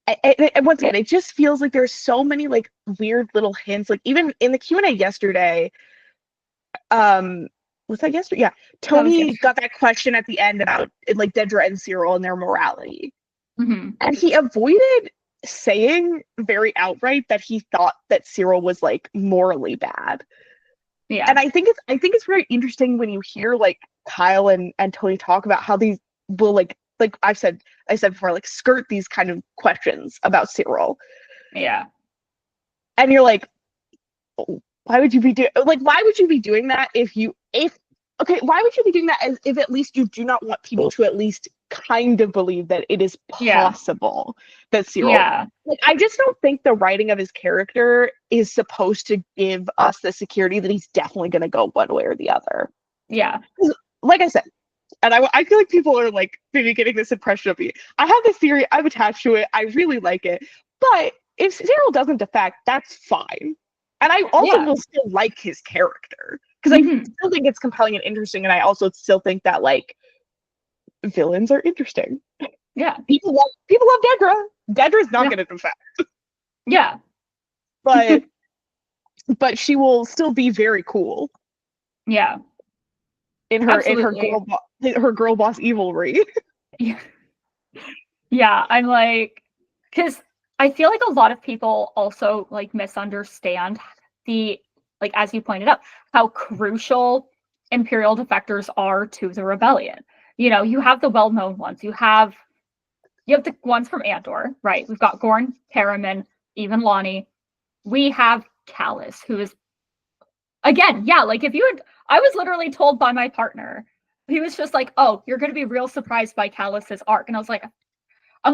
and once again, it just feels like there's so many like weird little hints. Like even in the Q&A yesterday, was that yesterday? Yeah, Tony got that question at the end about like Dedra and Syril and their morality, and he avoided saying very outright that he thought that Syril was like morally bad. Yeah. And I think it's very interesting when you hear like Kyle and Tony talk about how these will like I said before, like skirt these kind of questions about Syril. Yeah. And you're like, why would you be doing that why would you be doing that if at least you do not want people to at least kind of believe that it is possible that Syril like I just don't think the writing of his character is supposed to give us the security that he's definitely going to go one way or the other. Yeah. Like I said, and I feel like people are like maybe getting this impression of me. I have this theory, I'm attached to it, I really like it, but if Syril doesn't defect, that's fine. And I also will still like his character because I still think it's compelling and interesting, and I also still think that like villains are interesting. Yeah, people love Dedra. Dedra's not going to defect. Yeah, but she will still be very cool. Yeah, in her girl boss evilry. Yeah, I'm like, because I feel like a lot of people also like misunderstand the, like, as you pointed out, how crucial Imperial defectors are to the rebellion. You know, you have the well-known ones. You have the ones from Andor, right? We've got Gorn, Karaman, even Lonnie. We have Callus, who is, again, like if you had, I was literally told by my partner, he was just like, oh, you're going to be real surprised by Callus's arc. And I'm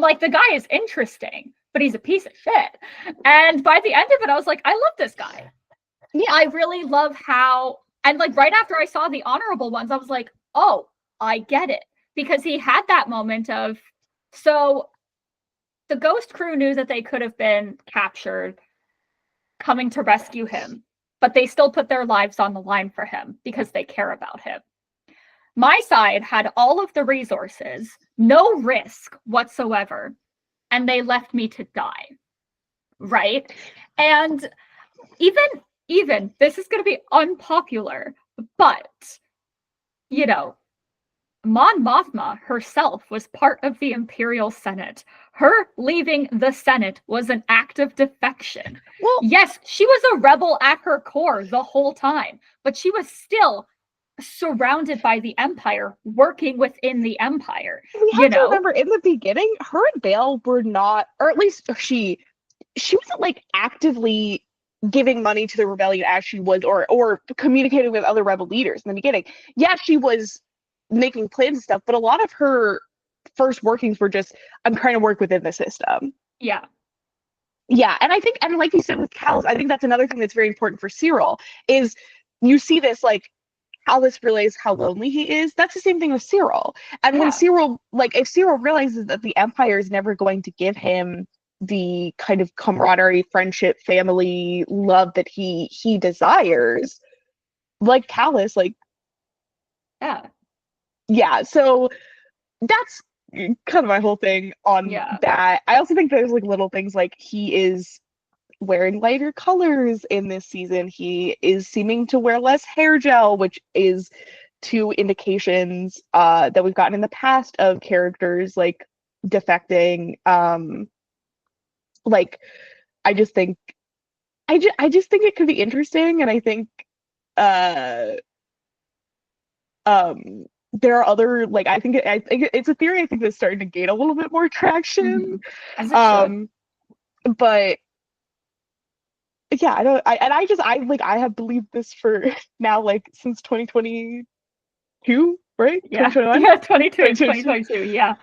like, the guy is interesting, but he's a piece of shit. And by the end of it, I was like, I love this guy. Yeah. I really love how, and like right after I saw the honorable ones, I was like, oh, I get it. Because he had that moment of, so the Ghost crew knew that they could have been captured coming to rescue him, but they still put their lives on the line for him because they care about him. My side had all of the resources, no risk whatsoever, and they left me to die, right? And even this is going to be unpopular, but, you know, Mon Mothma herself was part of the Imperial Senate. Her leaving the Senate was an act of defection. Well, yes, she was a rebel at her core the whole time, but she was still surrounded by the Empire, working within the Empire. We have to remember, in the beginning, her and Bail were not, or at least she wasn't like actively giving money to the rebellion as she was, or communicating with other rebel leaders in the beginning. Yeah, she was making plans and stuff, but a lot of her first workings were just, I'm trying to work within the system. Yeah, and I think, and like you said with Callus, I think that's another thing that's very important for Syril, is you see this, like, Callus realizes how lonely he is. That's the same thing with Syril. And when Syril, like, if Syril realizes that the Empire is never going to give him the kind of camaraderie, friendship, family, love that he desires, like Callus, like, so that's kind of my whole thing on that. I also think there's like little things, like he is wearing lighter colors in this season. He is seeming to wear less hair gel, which is two indications that we've gotten in the past of characters like defecting. Like I just think it could be interesting, and I think there are other, like, I think it's a theory I think that's starting to gain a little bit more traction. But yeah, I have believed this for now, like, since 2022, right? Yeah. 2021? Yeah, 2022, yeah.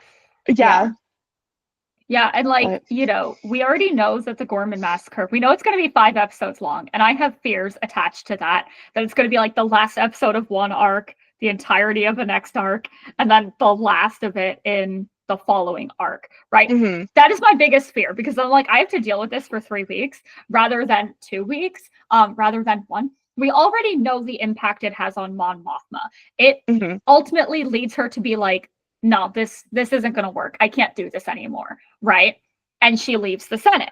Yeah, and like, you know, we already know that the Gorman Massacre, we know it's going to be 5 episodes long, and I have fears attached to that it's going to be like the last episode of one arc, the entirety of the next arc, and then the last of it in the following arc, right? Mm-hmm. That is my biggest fear, because I'm like, I have to deal with this for 3 weeks rather than 2 weeks, rather than 1. We already know the impact it has on Mon Mothma. It Mm-hmm. ultimately leads her to be like, no, this isn't going to work. I can't do this anymore, right? And she leaves the Senate.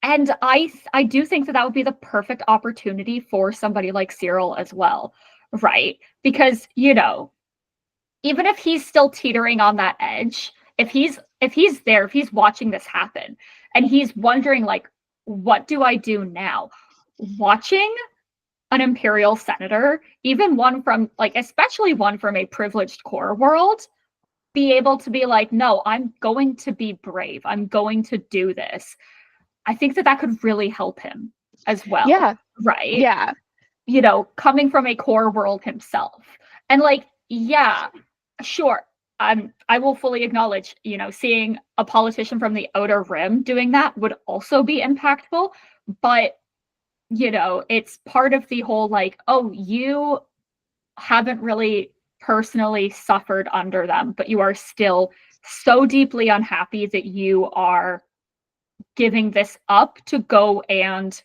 And I do think that would be the perfect opportunity for somebody like Syril as well, right? Because, even if he's still teetering on that edge, if he's there, if he's watching this happen, and he's wondering, like, what do I do now? Watching an Imperial senator, even one from, like, especially one from a privileged core world, be able to be like, no, I'm going to be brave. I'm going to do this. I think that could really help him as well. Yeah. Right? Yeah. Coming from a core world himself. And like, yeah, sure. I will fully acknowledge, seeing a politician from the Outer Rim doing that would also be impactful. But, it's part of the whole, like, oh, you haven't really personally suffered under them, but you are still so deeply unhappy that you are giving this up to go and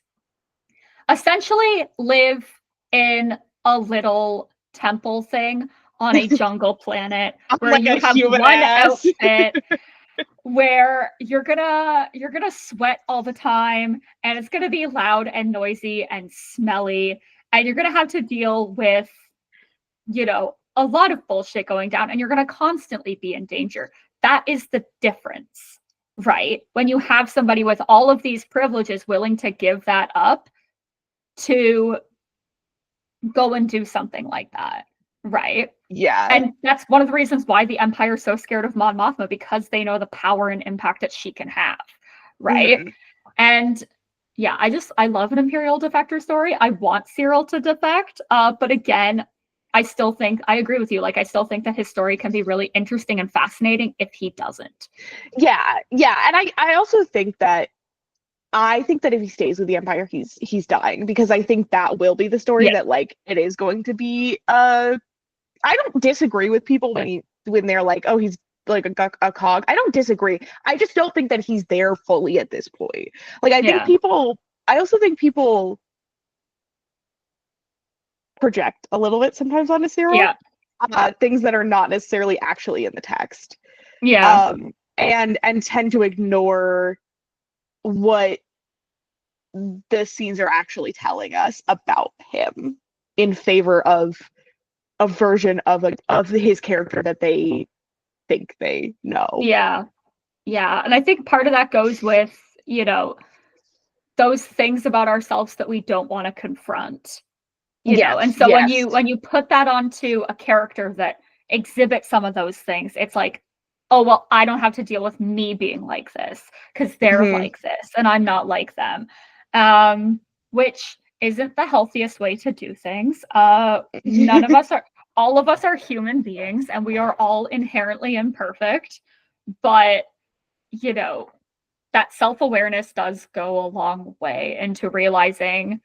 essentially live in a little temple thing on a jungle planet where Like you a have human one ass. outfit where you're gonna sweat all the time, and it's gonna be loud and noisy and smelly, and you're gonna have to deal with a lot of bullshit going down, and you're gonna constantly be in danger. That is the difference, right? When you have somebody with all of these privileges willing to give that up to go and do something like that, right? Yeah. And that's one of the reasons why the Empire is so scared of Mon Mothma, because they know the power and impact that she can have, right? Mm-hmm. And yeah, I love an Imperial defector story. I want Syril to defect, but again, I agree with you. Like, I still think that his story can be really interesting and fascinating if he doesn't. Yeah. And I also think that if he stays with the Empire, he's dying, because I think that will be the story, Yeah. that, like, it is going to be. I don't disagree with people when they're like, oh, he's like a cog. I don't disagree. I just don't think that he's there fully at this point. Like, I also think people project a little bit sometimes onto Cyril. Yeah. Things that are not necessarily actually in the text. Yeah. And tend to ignore what the scenes are actually telling us about him, in favor of a version of his character that they think they know. Yeah. Yeah. And I think part of that goes with, those things about ourselves that we don't want to confront. And so when you put that onto a character that exhibits some of those things, it's like, oh, well, I don't have to deal with me being like this because they're like this and I'm not like them, which isn't the healthiest way to do things. None of us are all of us are human beings, and we are all inherently imperfect, but that self-awareness does go a long way into realizing,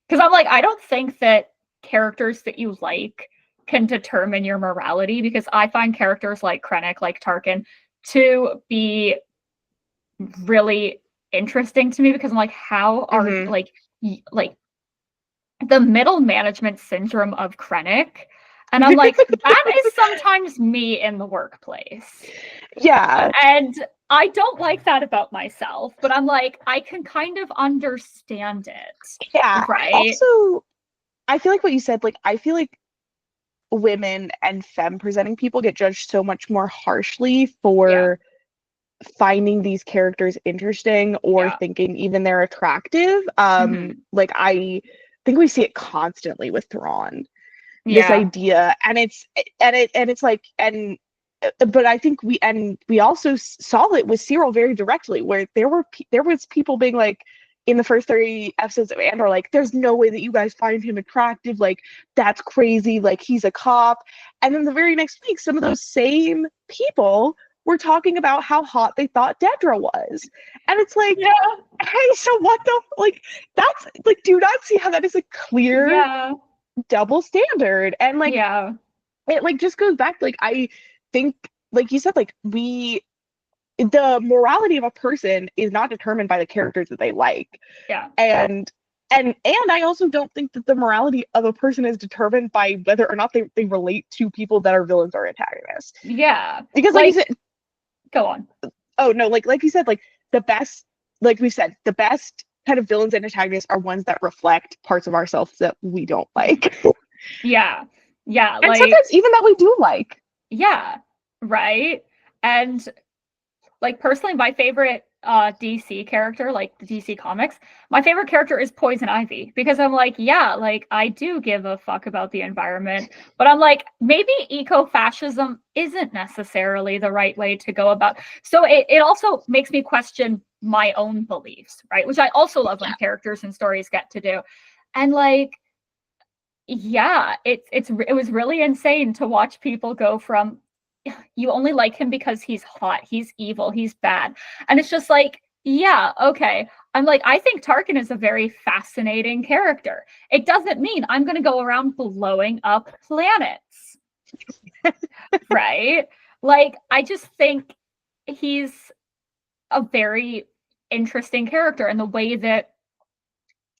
because I'm like, I don't think that characters that you like can determine your morality, because I find characters like Krennic, like Tarkin, to be really interesting to me, because I'm like, how are like the middle management syndrome of Krennic, and I'm like, that is sometimes me in the workplace. Yeah. And I don't like that about myself, but I'm like, I can kind of understand it. Yeah. Right. I feel like what you said, like, I feel like women and femme presenting people get judged so much more harshly for finding these characters interesting or thinking even they're attractive. Like, I think we see it constantly with Thrawn. This idea, and it's like, but I think we also saw it with Syril very directly, where there was people being like, in the first 30 episodes of Andor, like, there's no way that you guys find him attractive, like, that's crazy, like, he's a cop. And then the very next week, some of those same people were talking about how hot they thought Dedra was. And it's like, hey, so what the, like, that's, like, do you not see how that is a clear double standard? And, like, it, like, just goes back, like, I think like you said, like the morality of a person is not determined by the characters that they like. Yeah. And I also don't think that the morality of a person is determined by whether or not they relate to people that are villains or antagonists. Yeah. Because like you said, go on. oh no, like you said, like the best, like we said, the best kind of villains and antagonists are ones that reflect parts of ourselves that we don't like. Yeah. Yeah. And sometimes even that we do like. Yeah. Right. And like personally, my favorite DC character, like the DC comics, my favorite character is Poison Ivy, because I'm like, yeah, like I do give a fuck about the environment, but I'm like, maybe eco-fascism isn't necessarily the right way to go about. So it also makes me question my own beliefs, right? Which I also love when characters and stories get to do. And like, yeah, it was really insane to watch people go from, you only like him because he's hot, he's evil, he's bad. And it's just like, yeah, okay. I'm like, I think Tarkin is a very fascinating character. It doesn't mean I'm going to go around blowing up planets. Right? Like, I just think he's a very interesting character in the way that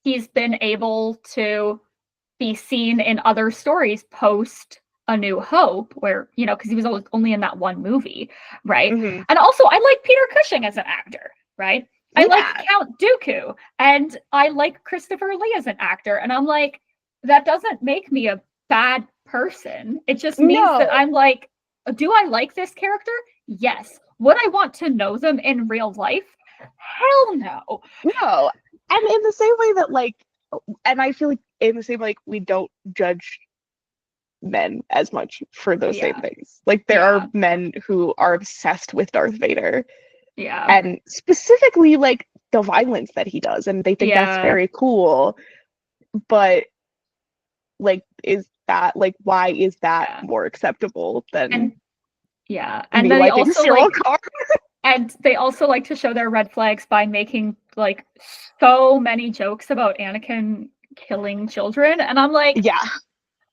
he's been able to be seen in other stories post A New Hope, where, you know, because he was only in that one movie, right? Mm-hmm. And also, I like Peter Cushing as an actor, right? I like Count Dooku, and I like Christopher Lee as an actor, and I'm like, that doesn't make me a bad person. It just means that I'm like, do I like this character? Yes. Would I want to know them in real life? Hell no. No. And in the same way that, like, and I feel like in the same way, like, we don't judge men as much for those same things. Like, there are men who are obsessed with Darth Vader. Yeah. And specifically, like, the violence that he does, and they think that's very cool. But, like, is that, like, why is that more acceptable than and me then liking Syril Karn? And they also like to show their red flags by making like so many jokes about Anakin killing children, and I'm like, yeah.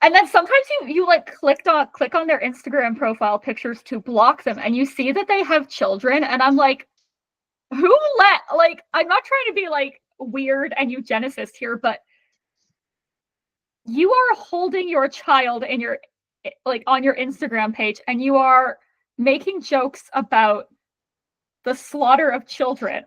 And then sometimes you like click on their Instagram profile pictures to block them, and you see that they have children, and I'm like, who let, like, I'm not trying to be like weird and eugenicist here, but you are holding your child in your, like, on your Instagram page, and you are making jokes about the slaughter of children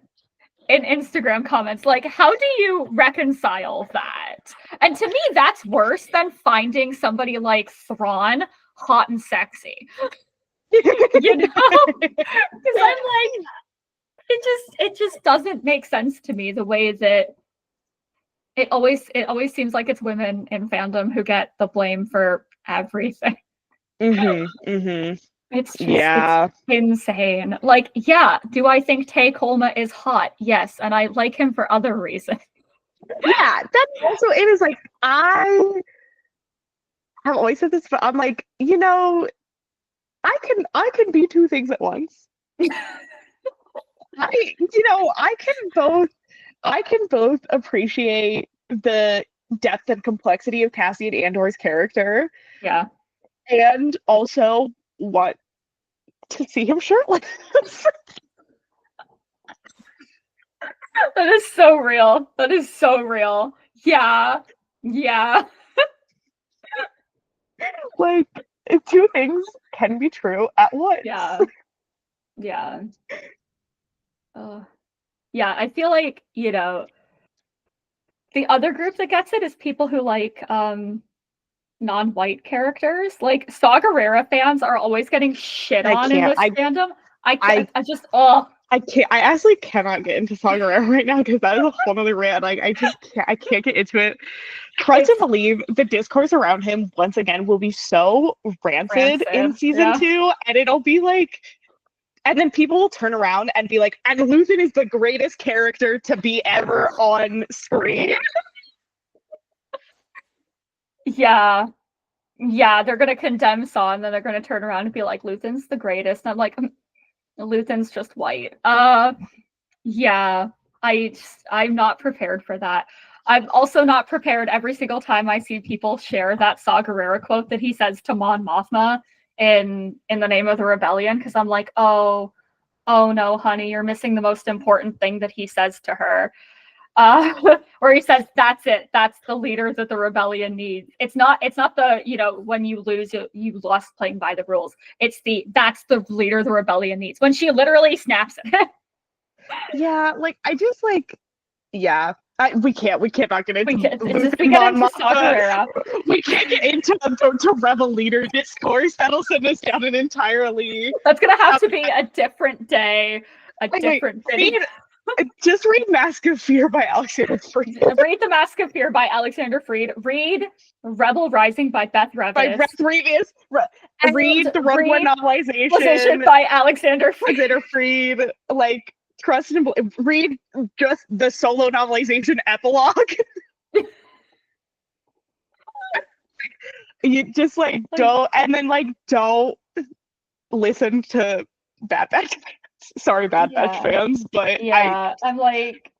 in Instagram comments. Like, how do you reconcile that? And to me, that's worse than finding somebody like Thrawn hot and sexy. You know? Because I'm like, it just doesn't make sense to me, the way that it always seems like it's women in fandom who get the blame for everything. It's just it's insane. Like, yeah, do I think Tay Kolma is hot? Yes, and I like him for other reasons. Yeah, that also, it is like, I have always said this, but I'm like, you know, I can be two things at once. I can both appreciate the depth and complexity of Cassian Andor's character. Yeah. And also want to see him shirtless. That is so real. That is so real. Yeah. Yeah. Like, two things can be true at once. Yeah. Yeah. Yeah, I feel like, you know, the other group that gets it is people who like non-white characters. Like, Saw Gerrera fans are always getting shit on in this fandom. I just I can't. I actually cannot get into Saw Gerrera right now, because that is a whole other rant. Like, I can't get into it. Try to believe the discourse around him once again will be so rancid in season 2, and it'll be like, and then people will turn around and be like, and Luthen is the greatest character to be ever on screen. Yeah. Yeah, they're gonna condemn Saw, and then they're gonna turn around and be like, Luthen's the greatest. And I'm like, Luthen's just white. Yeah, I'm not prepared for that. I'm also not prepared every single time I see people share that Saw Gerrera quote that he says to Mon Mothma in the name of the rebellion, because I'm like, oh no, honey, you're missing the most important thing that he says to her. Where he says, that's it, that's the leader that the rebellion needs. It's not the, when you lose, you lost playing by the rules. That's the leader the rebellion needs, when she literally snaps at him. Yeah, like I just like, yeah. We can't not get into Saw Gerrera. We can't get into to rebel leader discourse. That'll send us down an entirely. That's gonna have to be a different day, different video. Just read Mask of Fear by Alexander Freed. Read The Mask of Fear by Alexander Freed. Read Rebel Rising by Beth Revis. Read the Rogue One novelization by Alexander Freed. Like, trust and read just the solo novelization epilogue. You just like don't, and then like don't listen to Bad Batch fans. Sorry, Bad Batch fans, but I'm like,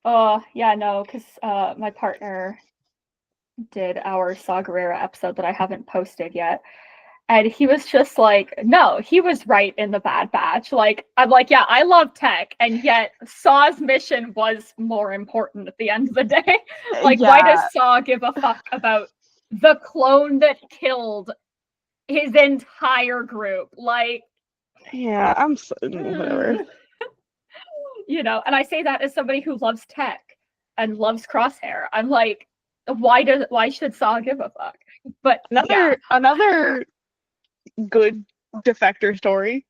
oh yeah, no, because my partner did our Saw Gerrera episode that I haven't posted yet. And he was just like, no, he was right in the Bad Batch. Like, I'm like, yeah, I love tech, and yet Saw's mission was more important at the end of the day. Like, why does Saw give a fuck about the clone that killed his entire group? Like, yeah, I'm so, whatever. And I say that as somebody who loves tech and loves Crosshair. I'm like, why should Saw give a fuck? But another good defector story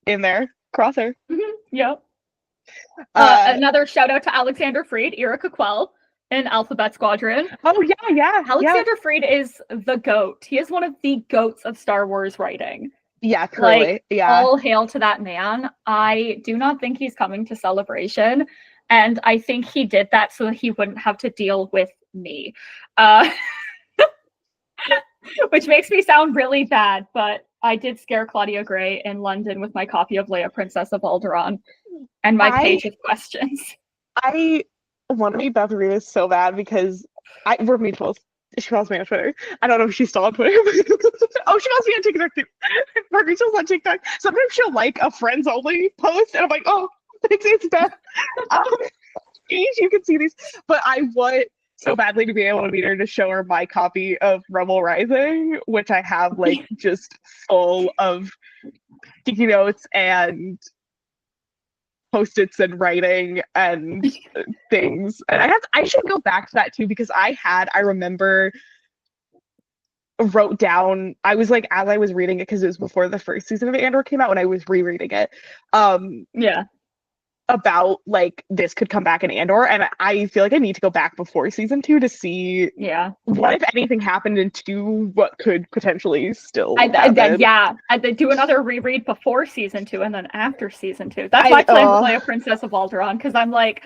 in there, Crosshair. Mm-hmm. Yep. Another shout out to Alexander Freed, Erica Quell in Alphabet Squadron. Oh yeah. Alexander Freed is the GOAT. He is one of the GOATs of Star Wars writing. Yeah, truly. Like, all hail to that man. I do not think he's coming to Celebration, and I think he did that so that he wouldn't have to deal with me. Which makes me sound really bad, but I did scare Claudia Gray in London with my copy of Leia, Princess of Alderaan, and my page of questions. I want to meet Beth Revis so bad because we're mutuals. She follows me on Twitter. I don't know if she's still on Twitter. Oh, she follows me on TikTok too. Margaret's on TikTok. Sometimes she'll like a friends only post, and I'm like, oh, it's Beth. You can see these, but I want so badly to be able to meet her to show her my copy of Rebel Rising, which I have like just full of sticky notes and Post-its and writing and things. And I should go back to that too, because I remember wrote down, I was like, as I was reading it, because it was before the first season of Andor came out when I was rereading it. About like this could come back in Andor, and I feel like I need to go back before season 2 to see what, if anything, happened into what could potentially still happen. I'd do another reread before season 2 and then after season 2. That's my plan to play a Princess of Alderaan, because I'm like,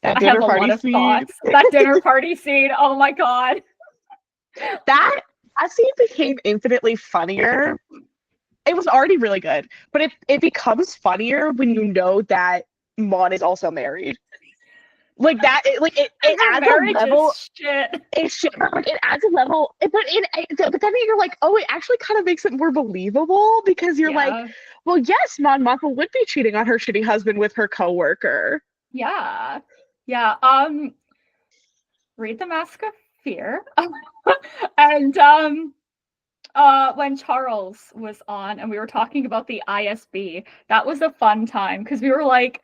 I have a lot of thoughts. That dinner party scene, oh my god. That scene became infinitely funnier. It was already really good, but it becomes funnier when you know that Mon is also married. Like that, it adds a level. It's shit. Like, it adds a level, but then you're like, oh, it actually kind of makes it more believable, because you're like, well, yes, Mon Mothma would be cheating on her shitty husband with her coworker. Yeah. Read The Mask of Fear, and when Charles was on and we were talking about the ISB, that was a fun time, because we were like,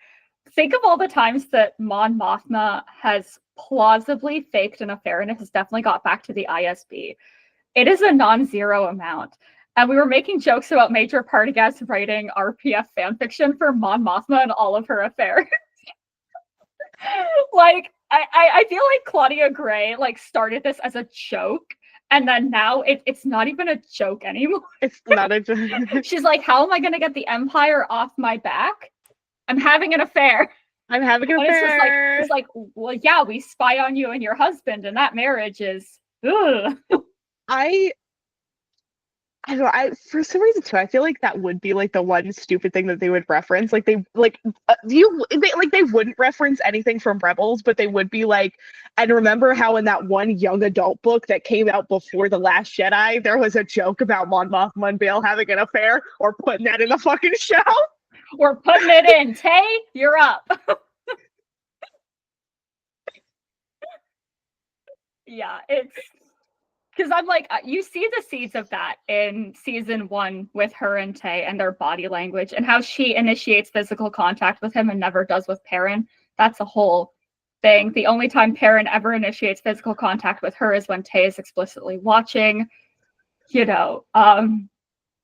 think of all the times that Mon Mothma has plausibly faked an affair and it has definitely got back to the ISB. It is a non-zero amount. And we were making jokes about Major Partagas writing RPF fanfiction for Mon Mothma and all of her affairs. Like, I feel like Claudia Gray like started this as a joke, and then now it's not even a joke anymore. It's not a joke. She's like, how am I going to get the Empire off my back? I'm having an affair. It's like, well, yeah, we spy on you and your husband, and that marriage is, ugh. I I don't know. For some reason too, I feel like that would be like the one stupid thing that they would reference. Like they wouldn't reference anything from Rebels, but they would be like, and remember how in that one young adult book that came out before The Last Jedi, there was a joke about Mon Mothma and Bail having an affair, or putting that in the fucking show. We're putting it in. Tay, you're up. Yeah, it's because I'm like, you see the seeds of that in season 1 with her and Tay and their body language and how she initiates physical contact with him and never does with Perrin. That's a whole thing. The only time Perrin ever initiates physical contact with her is when Tay is explicitly watching. You know,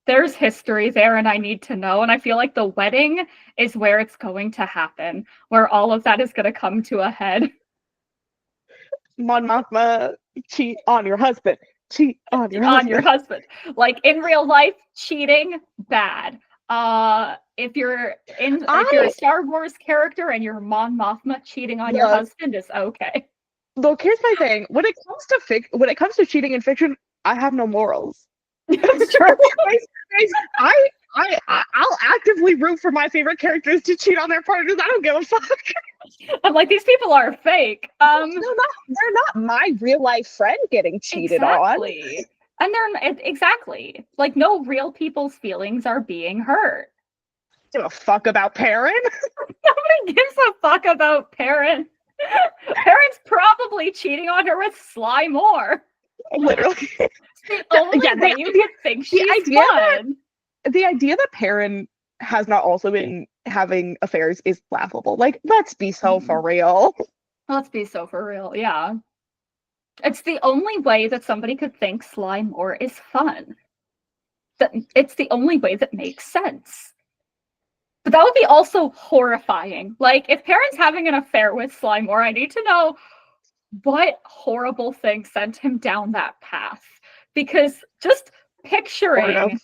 there's history there and I need to know. And I feel like the wedding is where it's going to happen, where all of that is going to come to a head. Mon Mothma, cheat on your husband. Cheat on your husband. On your husband. Like in real life, cheating, bad. If you're a Star Wars character and you're Mon Mothma, cheating on your husband is okay. Look, here's my thing. When it comes to cheating in fiction, I have no morals. Sure. I'll actively root for my favorite characters to cheat on their partners. I don't give a fuck. I'm like, these people are fake. They're not my real life friend getting cheated on. And they're exactly like no real people's feelings are being hurt. Give a fuck about Perrin. Nobody gives a fuck about Perrin. Perrin's probably cheating on her with Sly Moore. Literally. The only way you can think she's fun. The idea that Perrin has not also been having affairs is laughable. Like, let's be so for real. Let's be so for real, yeah. It's the only way that somebody could think Sly Moore is fun. It's the only way that makes sense. But that would be also horrifying. Like, if Perrin's having an affair with Sly Moore, I need to know what horrible thing sent him down that path. Because just picturing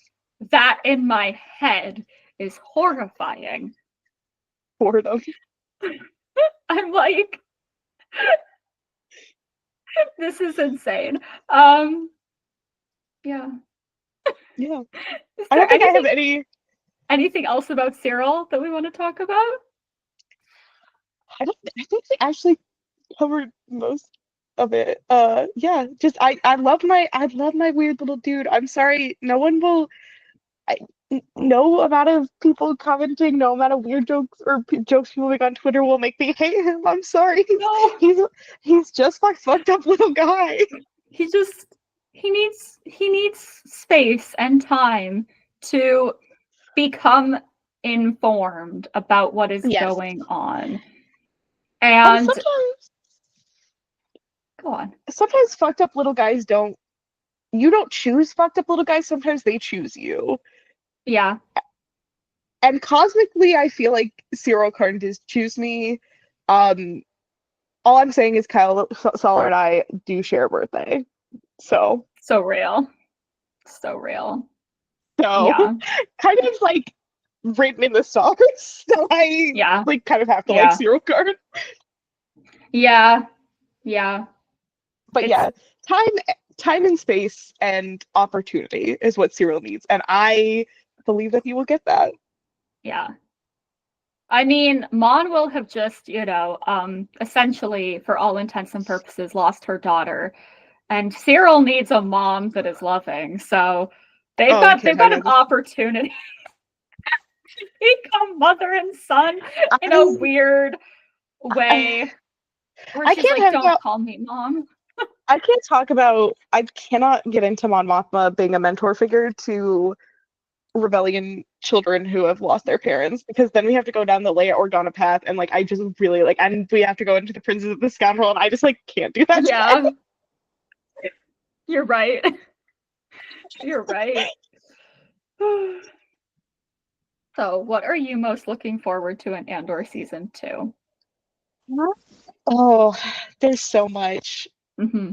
that in my head is horrifying. Boredom. I'm like, this is insane. Yeah. Yeah. I don't think I have anything else about Syril that we want to talk about? I think we actually covered most of it. Yeah, just I love my weird little dude. I'm sorry, no one will. No amount of people commenting, no amount of weird jokes or jokes people make on Twitter will make me hate him. I'm sorry. No. He's just my fucked up little guy. He needs space and time to become informed about what is going on. And sometimes, go on. Sometimes fucked up little guys you don't choose fucked up little guys, sometimes they choose you. Yeah. And cosmically, I feel like Syril Karn does choose me. All I'm saying is Kyle Soller and I do share a birthday. So real. So real. So yeah. Kind of like written in the stars. So I like kind of have to like Syril Karn. Yeah. Yeah. But time and space and opportunity is what Syril needs. And I believe that he will get that. Yeah. I mean, Mon will have just, essentially, for all intents and purposes, lost her daughter. And Syril needs a mom that is loving. So they've got an opportunity to become mother and son in a weird way. Where she's like, don't call me mom. I cannot get into Mon Mothma being a mentor figure to rebellion children who have lost their parents, because then we have to go down the Leia Organa path, and like I just really like, and we have to go into the Princes of the Scoundrel, and I just like can't do that. Yeah. You're right. You're right. So, what are you most looking forward to in Andor season 2? Oh, there's so much. Mm-hmm.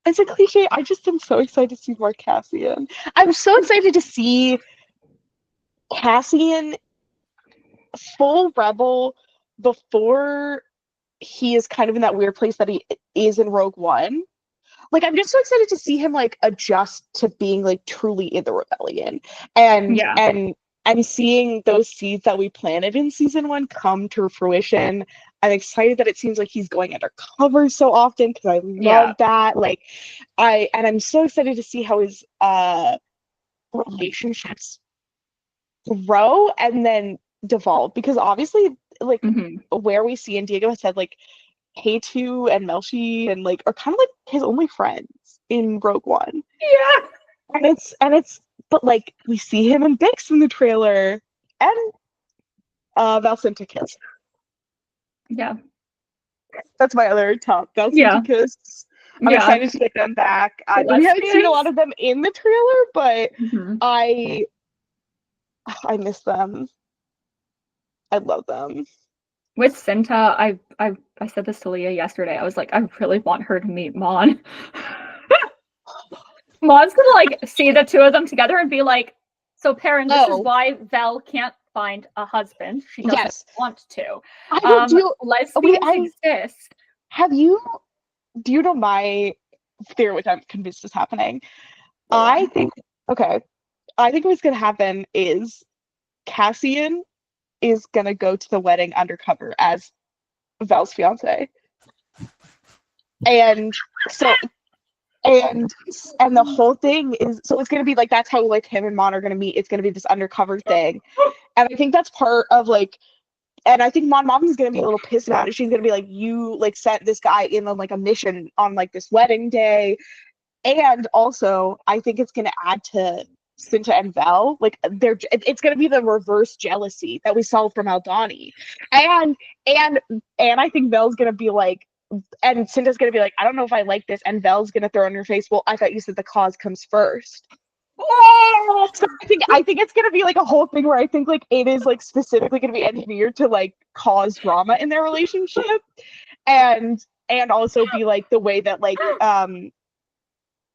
It's a cliche. I just am so excited to see more Cassian. I'm so excited to see Cassian full rebel before he is kind of in that weird place that he is in Rogue One. like I'm just so excited to see him like adjust to being like truly in the rebellion, and Yeah. and seeing those seeds that we planted in season 1 come to fruition. I'm excited that it seems like he's going undercover so often because I love that. Like I'm so excited to see how his relationships grow and then devolve, because obviously like where we see, and Diego has said, like K2 and Melshi and like are kind of like his only friends in Rogue One. Yeah. And it's but like we see him and Bix in the trailer, and Valsinta kiss. Yeah. That's my other top. Valsinta Yeah. kiss. I'm excited to get them back. We haven't seen a lot of them in the trailer, but I miss them. I love them. With Cinta, I said this to Leah yesterday. I was like, I really want her to meet Mon. Mon's gonna like see the two of them together and be like, so Perrin, this is why Vel can't find a husband. She doesn't want to. Lesbians exist. Do you know my theory, which I'm convinced is happening? I think what's gonna happen is Cassian is gonna go to the wedding undercover as Vel's fiance, and the whole thing is, so it's gonna be like, that's how like him and Mon are gonna meet. It's gonna be this undercover thing, and I think that's part of like, and I think Mon Mom's gonna be a little pissed about it. She's gonna be like, you like sent this guy in on like a mission on like this wedding day, and also I think it's gonna add to Cinta and Vel, like it's gonna be the reverse jealousy that we saw from Aldani, and I think Vel's gonna be like, and Cinta's gonna be like, I don't know if I like this, and Vel's gonna throw in her face, well, I thought you said the cause comes first. Oh! So I think it's gonna be like a whole thing where I think like it is like specifically gonna be engineered to like cause drama in their relationship, and also be like the way that like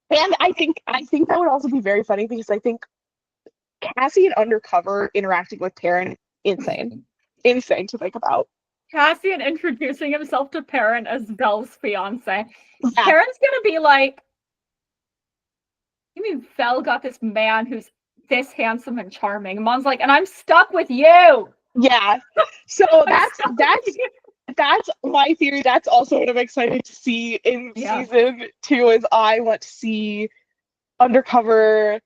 and I think that would also be very funny, because I think Cassian undercover interacting with Perrin, insane to think about. Cassian introducing himself to Perrin as Vel's fiance. Yeah. Perrin's gonna be like, you mean Vel got this man who's this handsome and charming? And Mon's like, and I'm stuck with you. Yeah. So that's my theory. That's also what I'm excited to see in season 2, is I want to see undercover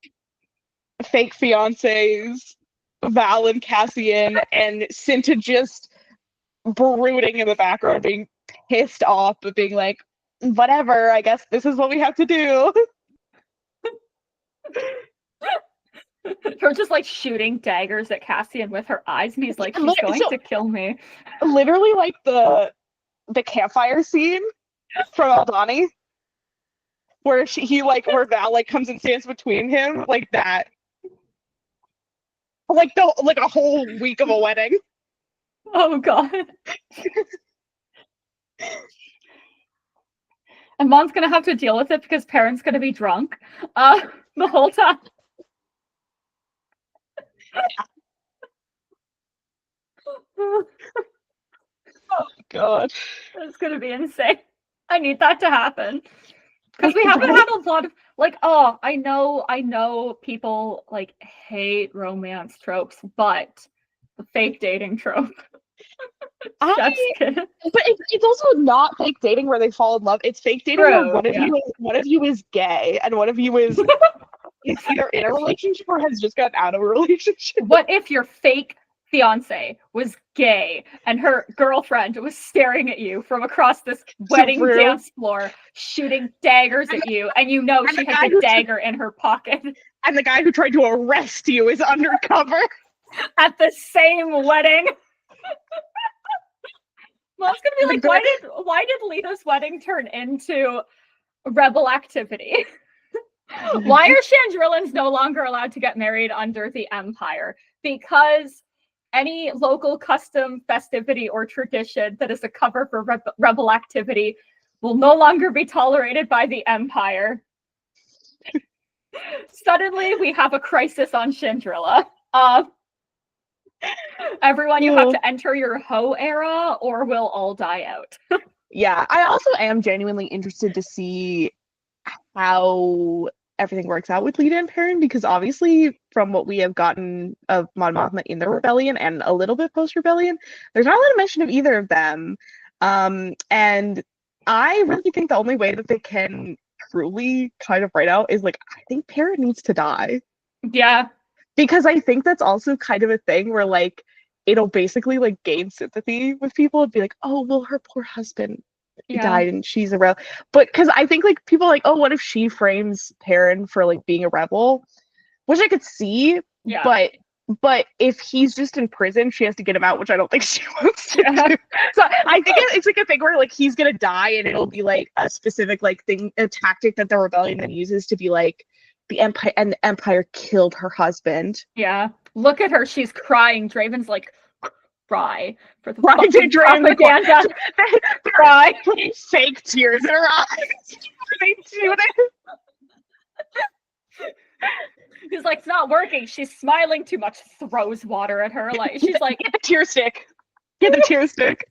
fake fiancés, Val and Cassian, and Cinta just brooding in the background, being pissed off, but being like, whatever, I guess this is what we have to do. Her just like shooting daggers at Cassian with her eyes, and he's like, she's going to kill me. Literally like the campfire scene from Aldani, where where Val like comes and stands between him, like that. Like a whole week of a wedding. Oh god. And Mon's gonna have to deal with it because Perrin's gonna be drunk the whole time. Oh god. It's gonna be insane. I need that to happen. Because we haven't had a lot of like, I know people like hate romance tropes, but the fake dating trope. But it's also not fake dating where they fall in love. It's fake dating where one of you is gay and one of you is either in a relationship or has just gotten out of a relationship. What if your fake fiance was gay and her girlfriend was staring at you from across this wedding dance floor, shooting daggers at you, and you know she has a dagger in her pocket? And the guy who tried to arrest you is undercover at the same wedding. Mom's gonna be like, why did Lita's wedding turn into rebel activity? Why are Chandrillans no longer allowed to get married under the Empire? Because any local custom, festivity, or tradition that is a cover for rebel activity will no longer be tolerated by the Empire. Suddenly, we have a crisis on Chandrilla. Everyone, you have to enter your Ho era, or we'll all die out. Yeah, I also am genuinely interested to see how everything works out with Lita and Perrin, because obviously from what we have gotten of Mon Mothma in the rebellion and a little bit post-rebellion, there's not a lot of mention of either of them. And I really think the only way that they can truly kind of write out is like, I think Perrin needs to die. Yeah. Because I think that's also kind of a thing where like it'll basically like gain sympathy with people and be like, oh well, her poor husband died and she's a rebel. But because I think like people are like, oh, what if she frames Perrin for like being a rebel? Which I could see, but if he's just in prison, she has to get him out, which I don't think she wants to do. So I think it's like a thing where like he's gonna die and it'll be like a specific like thing, a tactic that the rebellion then uses to be like the Empire killed her husband. Yeah. Look at her, she's crying. Draven's like, cry for the fucking propaganda. Cry. Fake tears in her eyes. They do it. He's like, it's not working. She's smiling too much. Throws water at her. Like she's like, get the tear stick. Get the tear stick.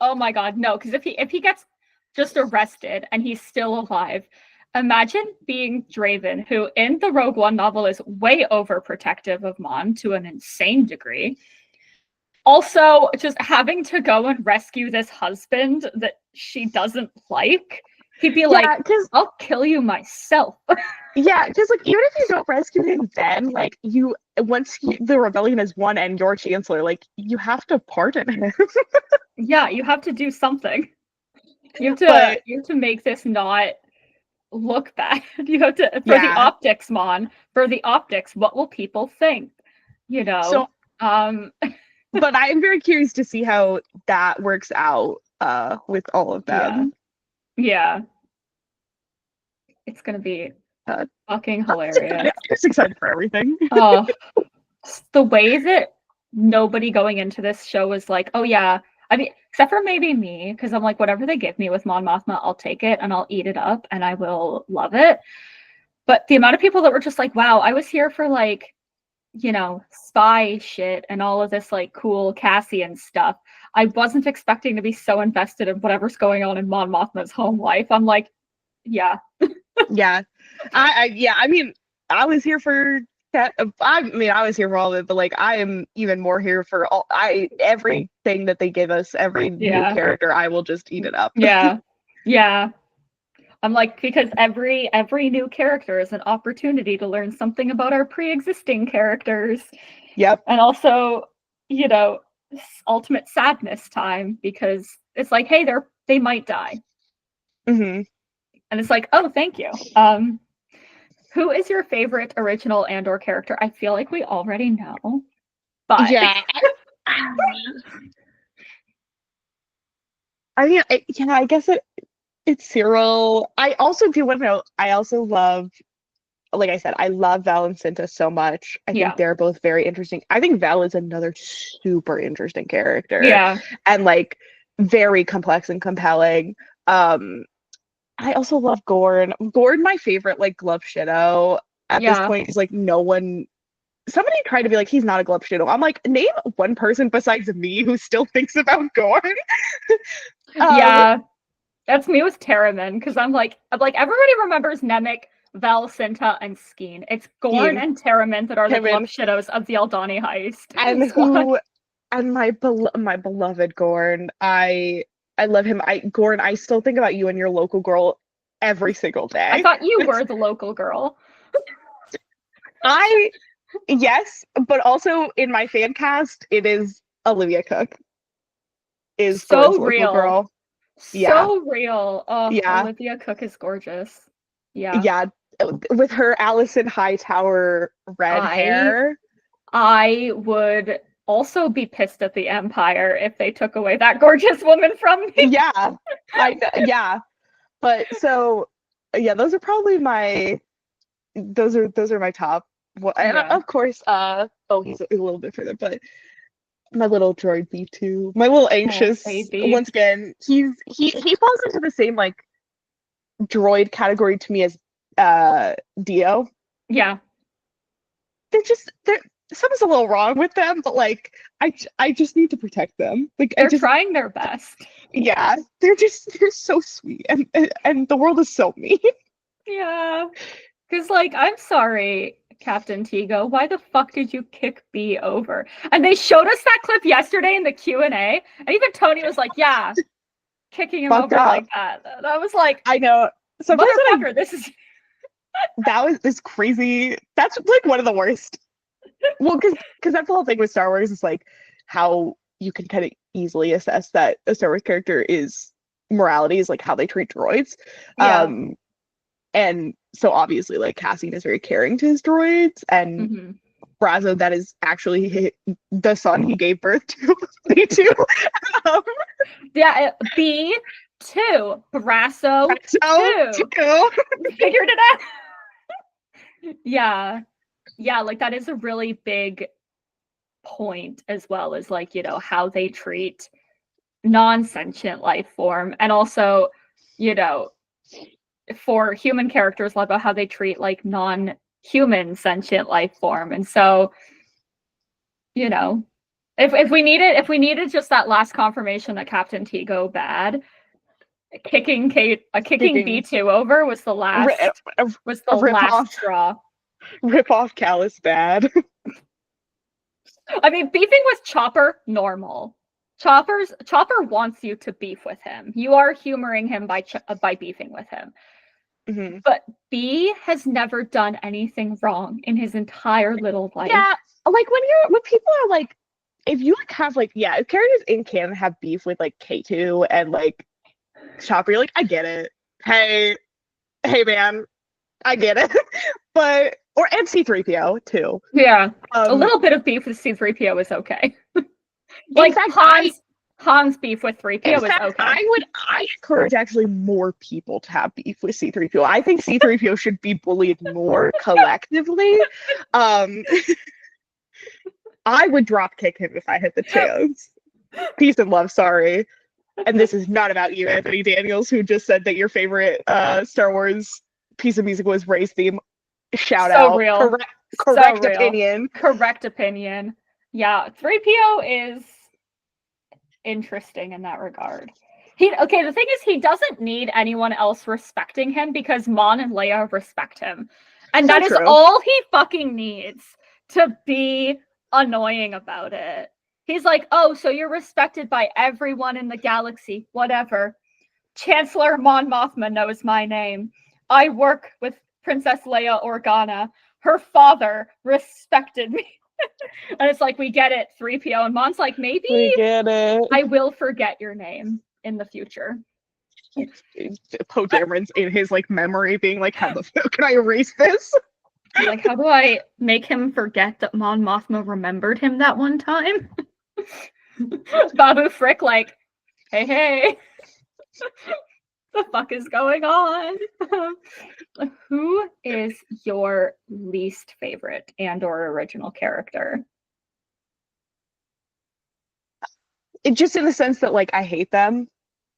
Oh my god, no. Because if he gets just arrested and he's still alive, imagine being Draven, who in the Rogue One novel is way overprotective of Mon to an insane degree. Also, just having to go and rescue this husband that she doesn't like. He'd be like, I'll kill you myself. Yeah, because like even if you don't rescue him then, like the rebellion is won and you're chancellor, like you have to pardon him. Yeah, you have to do something. You have to make this not look bad. You have to the optics, Mon. For the optics, what will people think? You know. So but I am very curious to see how that works out with all of them. Yeah. It's gonna be fucking hilarious. I'm just excited for everything. The way that nobody going into this show was like, oh yeah, I mean, except for maybe me, because I'm like, whatever they give me with Mon Mothma, I'll take it and I'll eat it up and I will love it. But the amount of people that were just like, wow, I was here for like, you know, spy shit and all of this like cool Cassian stuff. I wasn't expecting to be so invested in whatever's going on in Mon Mothma's home life. I'm like, yeah. Yeah. I mean, I was here for that. I was here for all of it, but like I am even more here for everything that they give us, every new character, I will just eat it up. Yeah. I'm like, because every new character is an opportunity to learn something about our pre-existing characters. Yep. And also, you know, ultimate sadness time, because it's like, hey, they might die. Mm-hmm. And it's like, oh, thank you. Who is your favorite original Andor character? I feel like we already know. But yeah. I mean, I guess it's Syril. I also do want to know, I also love, like I said, I love Val and Cinta so much. I think they're both very interesting. I think Val is another super interesting character. Yeah. And like very complex and compelling. I also love Gorn. Gorn, my favorite like glove shadow at this point, is like somebody tried to be like, he's not a glove shadow. I'm like, name one person besides me who still thinks about Gorn. Yeah. That's me with Terramin, because I'm like everybody remembers Nemik, Val, Cinta, and Skeen. It's Gorn and Terramin that are the glove shadows of the Aldani heist. And my beloved Gorn. I love him. Gorn, I still think about you and your local girl every single day. I thought you were the local girl. Yes, but also in my fan cast, it is Olivia Cook. Is so Gorn's real. Local girl. So real. Oh, yeah. Olivia Cook is gorgeous. Yeah. Yeah. With her Allison Hightower red hair. I would also be pissed at the Empire if they took away that gorgeous woman from me. Yeah. But so those are probably my top. Well, and of course, he's a little bit further, but my little droid B2, my little anxious. Once again, he falls into the same like droid category to me as Dio. Yeah. something's a little wrong with them, but like I just need to protect them. Like They're trying their best. Yeah, they're so sweet, and the world is so mean. Yeah, because like I'm sorry, Captain Tigo, why the fuck did you kick B over? And they showed us that clip yesterday in the Q&A, and even Tony was like, "Yeah, kicking him Fucked over up. like that." And I was like, I know. Sometimes motherfucker, this is that was this crazy. That's like one of the worst. Well, because that's the whole thing with Star Wars is like how you can kind of easily assess that a Star Wars character is morality is like how they treat droids. yeah. And so obviously like Cassian is very caring to his droids, and Mm-hmm. Brazo, that is actually the son he gave birth to. Me too. um, Yeah, B2, Brasso Brazo 2. too. Figured it out. Yeah. Yeah, like that is a really big point as well as like, you know, how they treat non-sentient life form, and also, you know, for human characters, about how they treat like non-human sentient life form. And so, you know, if we needed just that last confirmation that Captain Tigo bad, kicking B2 over was the last Rip off straw. Rip off Callus bad. I mean, beefing with Chopper, normal. Chopper wants you to beef with him. You are humoring him by beefing with him. Mm-hmm. But B has never done anything wrong in his entire little life. Yeah, like when people are like, if you like have like, yeah, if characters in canon have beef with like K2 and like Chopper, you're like, I get it. Hey man, I get it. But and C3PO too. Yeah, a little bit of beef with C3PO is okay. Like fact, Han's beef with 3PO is okay. I encourage actually more people to have beef with C3PO. I think C3PO should be bullied more collectively. I would drop kick him if I had the chance. Peace and love, sorry. And this is not about you, Anthony Daniels, who just said that your favorite Star Wars piece of music was Ray's theme. Shout out. Real. Correct opinion. Correct opinion. Yeah, 3PO is interesting in that regard. The thing is, he doesn't need anyone else respecting him because Mon and Leia respect him. And that is all he fucking needs to be annoying about it. He's like, oh, so you're respected by everyone in the galaxy. Whatever. Chancellor Mon Mothma knows my name. I work with Princess Leia Organa. Her father respected me. And it's like, we get it, 3PO. And Mon's like, maybe we get it. I will forget your name in the future. Poe Dameron's in his like memory being like, how the fuck can I erase this? Like, how do I make him forget that Mon Mothma remembered him that one time? Babu Frick, like, hey. The fuck is going on? Who is your least favorite Andor original character? It just in the sense that like I hate them.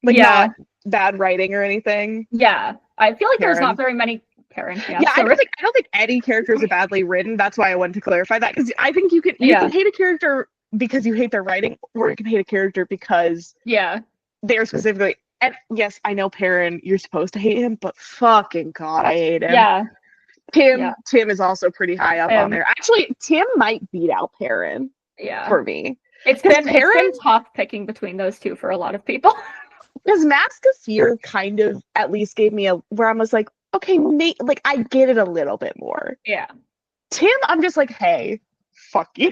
Like not bad writing or anything. Yeah. I feel like there's not very many Karen. Yeah, I don't think any characters are badly written. That's why I wanted to clarify that, because I think you can hate a character because you hate their writing, or you can hate a character because they're specifically. And yes, I know Perrin, you're supposed to hate him, but fucking God, I hate him. Yeah. Tim is also pretty high up on there. Actually, Tim might beat out Perrin. Yeah. For me. It's been tough picking between those two for a lot of people. Because Mask of Fear kind of at least gave me where I was like, okay, like I get it a little bit more. Yeah. Tim, I'm just like, hey, fuck you.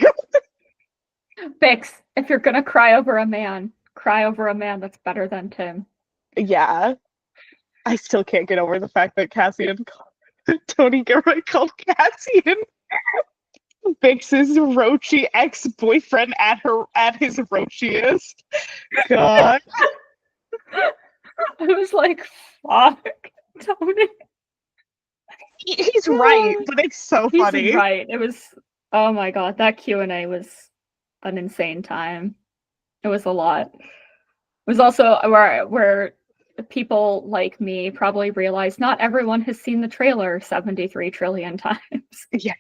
Bix, if you're gonna cry over a man that's better than Tim. Yeah. I still can't get over the fact that Tony Gilroy called Cassian Bix's Rochi ex-boyfriend at his rochiest. God. I was like, fuck, Tony. He's right, but it's so funny. He's right. It was, oh my God, that Q&A was an insane time. It was a lot. It was also where people like me probably realize not everyone has seen the trailer 73 trillion times. Yes.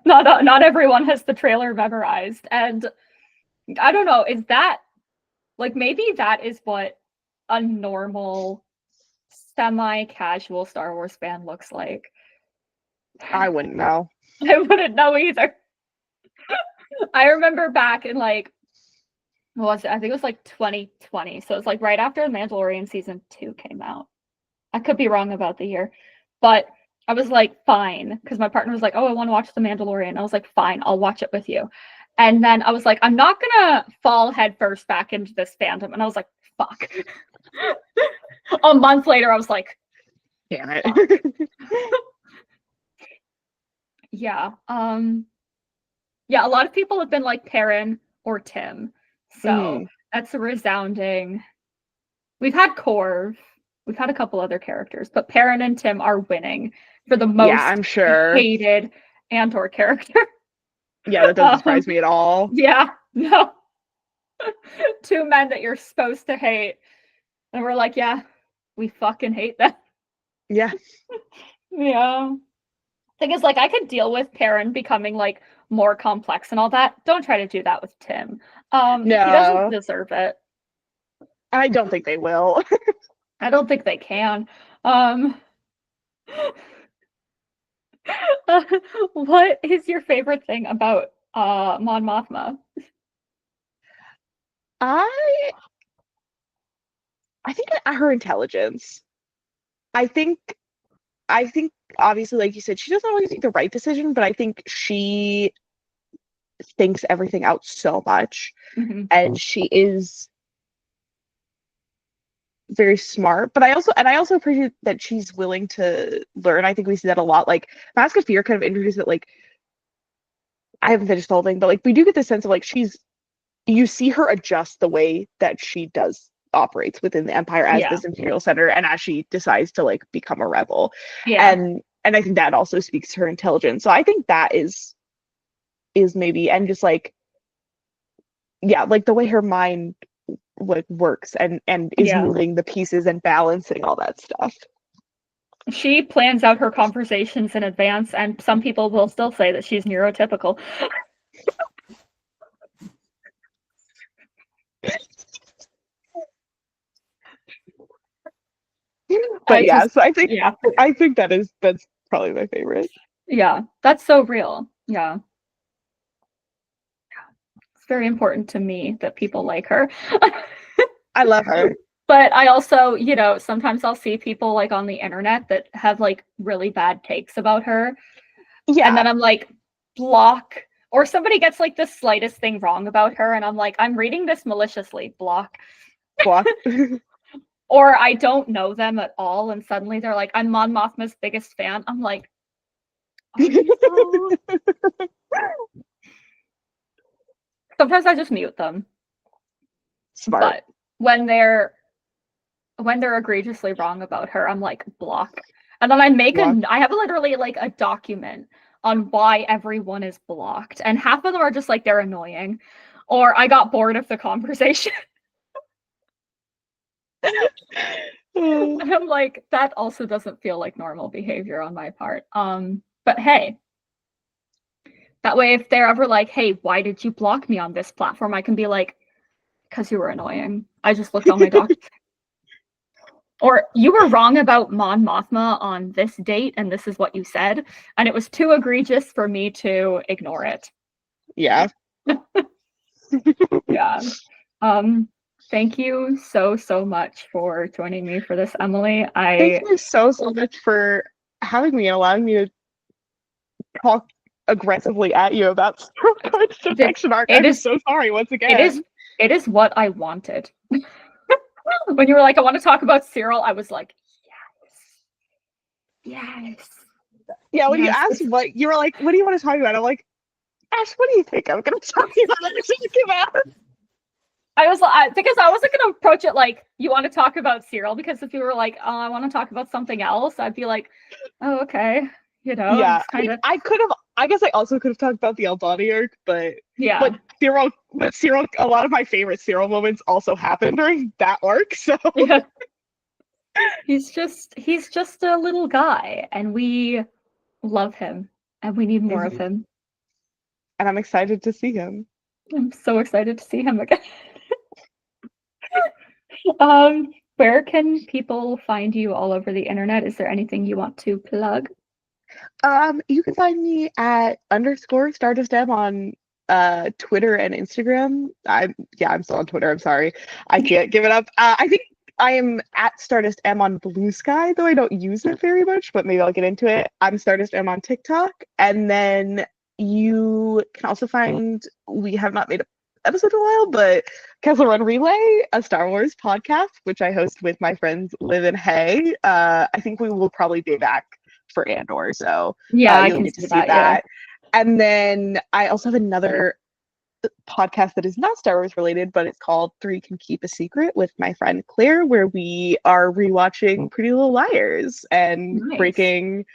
Not everyone has the trailer memorized, and I don't know. Is that like maybe that is what a normal semi-casual Star Wars fan looks like? I wouldn't know. I wouldn't know either. I remember back in like what was it? I think it was like 2020. So it's like right after Mandalorian season 2 came out. I could be wrong about the year, but I was like, fine, because my partner was like, oh, I want to watch The Mandalorian. I was like, fine, I'll watch it with you. And then I was like, I'm not gonna fall headfirst back into this fandom. And I was like, fuck. A month later, I was like, damn it. Yeah. Yeah, a lot of people have been like Perrin or Tim. So that's a resounding. We've had Corv. We've had a couple other characters, but Perrin and Tim are winning for the most I'm sure. hated Andor character. Yeah, that doesn't surprise me at all. Yeah, no. Two men that you're supposed to hate. And we're like, yeah, we fucking hate them. Yeah. Yeah. Thing is, like, I could deal with Perrin becoming like more complex and all that. Don't try to do that with Tim. No. He doesn't deserve it. I don't think they will. I don't think they can. What is your favorite thing about Mon Mothma? I think her intelligence. I think obviously, like you said, she doesn't always make the right decision, but I think she thinks everything out so much, and she is very smart. But I also appreciate that she's willing to learn. I think we see that a lot. Like Mask of Fear kind of introduced it. Like I haven't finished the whole thing, but like we do get the sense of like you see her adjust the way that she operates within the Empire as this Imperial Center, and as she decides to like become a rebel. And I think that also speaks to her intelligence. So I think that is maybe, and just like like the way her mind like works and is moving the pieces and balancing all that stuff. She plans out her conversations in advance, and some people will still say that she's neurotypical. But so I think that's probably my favorite. Yeah, that's so real. Yeah. It's very important to me that people like her. I love her. But I also, sometimes I'll see people like on the internet that have like really bad takes about her. Yeah. And then I'm like, block. Or somebody gets like the slightest thing wrong about her, and I'm like, I'm reading this maliciously. Block. Or I don't know them at all, and suddenly they're like, I'm Mon Mothma's biggest fan. I'm like, oh. Sometimes I just mute them. Smart. But when they're egregiously wrong about her, I'm like, block. And then I have literally like a document on why everyone is blocked. And half of them are just like, they're annoying. Or I got bored of the conversation. And I'm like, that also doesn't feel like normal behavior on my part. But hey, that way if they're ever like, hey, why did you block me on this platform? I can be like, because you were annoying. I just looked on my document. Or you were wrong about Mon Mothma on this date, and this is what you said, and it was too egregious for me to ignore it. Yeah. Yeah. Thank you so much for joining me for this, Emily. Thank you so much for having me and allowing me to talk aggressively at you about Syril Karn's defection arc. I'm so sorry once again. It is what I wanted. When you were like, I want to talk about Syril, I was like, yes. Yeah, when you asked what, you were like, what do you want to talk about? I'm like, Ash, what do you think I'm going to talk about? Because I wasn't going to approach it like, you want to talk about Syril, because if you were like, oh, I want to talk about something else, I'd be like, oh, okay. Yeah, I guess I also could have talked about the Aldani arc, but Syril, a lot of my favorite Syril moments also happened during that arc, so. Yeah. He's just a little guy, and we love him. and we need more of him. And I'm excited to see him. I'm so excited to see him again. Where can people find you all over the internet? Is there anything you want to plug? You can find me at _StardustM on Twitter and Instagram. I'm still on Twitter. I'm sorry, I can't give it up. I think I am at Stardust M on Blue Sky, though I don't use it very much, but maybe I'll get into it. I'm Stardust M on TikTok, and then you can also find, we have not made an episode in a while, but Kessel Run Relay, a Star Wars podcast, which I host with my friends Liv and Hay. I think we will probably be back for Andor, so yeah, you'll get to see that. Yeah. And then I also have another podcast that is not Star Wars related, but it's called Three Can Keep a Secret with my friend Claire, where we are rewatching Pretty Little Liars and breaking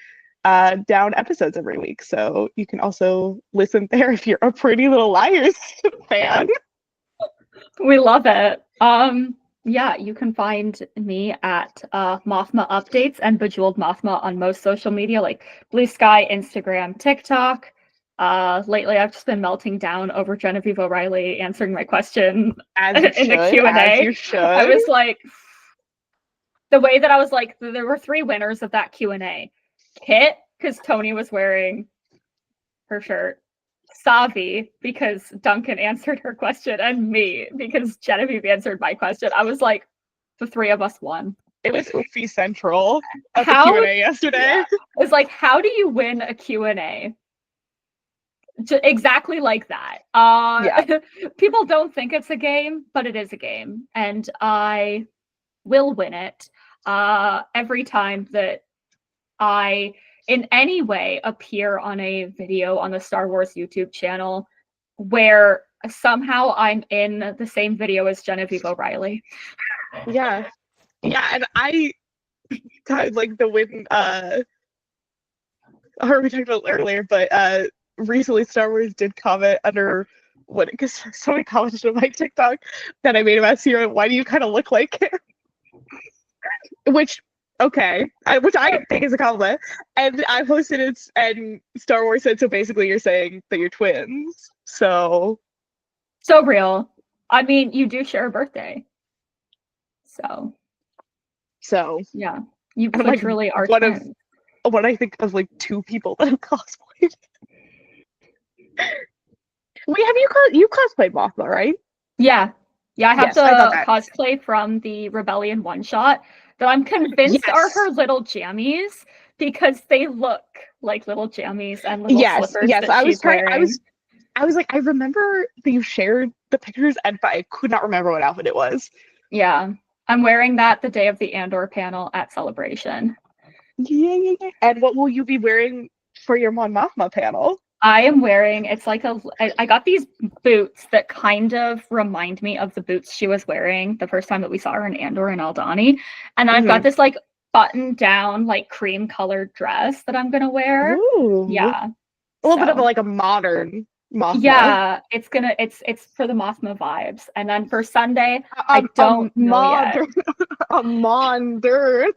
down episodes every week. So you can also listen there if you're a Pretty Little Liars fan. We love it. Yeah, you can find me at Mothma Updates and Bejeweled Mothma on most social media, like Blue Sky, Instagram, TikTok. Lately, I've just been melting down over Genevieve O'Reilly answering my question in the Q&A. As you should. I was like, the way that I was like, there were 3 winners of that Q&A. Kit, because Tony was wearing her shirt. Savi, because Duncan answered her question, and me, because Genevieve answered my question. I was like, the 3 of us won. It was Oofy Central at the Q&A yesterday. Yeah. It's like, how do you win a Q&A? Exactly like that. People don't think it's a game, but it is a game, and I will win it every time that I in any way appear on a video on the Star Wars YouTube channel where somehow I'm in the same video as Genevieve O'Reilly. Yeah, and I like the win. We talked about earlier, but recently Star Wars did comment under because somebody commented on my TikTok that I made about Syril. Why do you kind of look like him? Which I think is a compliment. And I posted it, and Star Wars said, so basically you're saying that you're twins. So real. I mean, you do share a birthday. So yeah, you literally are twins. What I think of like 2 people that have cosplayed. Wait, have you cosplayed Mothma, right? Yeah, I have the cosplay from the Rebellion one-shot that I'm convinced are her little jammies, because they look like little jammies and little slippers that she's wearing. I was like, I remember that you shared the pictures, but I could not remember what outfit it was. Yeah, I'm wearing that the day of the Andor panel at Celebration. Yeah. And what will you be wearing for your Mon Mothma panel? I am wearing, it's like I got these boots that kind of remind me of the boots she was wearing the first time that we saw her in Andor and Aldani. And then I've got this like button down, like cream colored dress that I'm going to wear. Ooh. Yeah. A little bit of like a modern Mothma. Yeah, it's for the Mothma vibes. And then for Sunday, I don't know yet. A modern.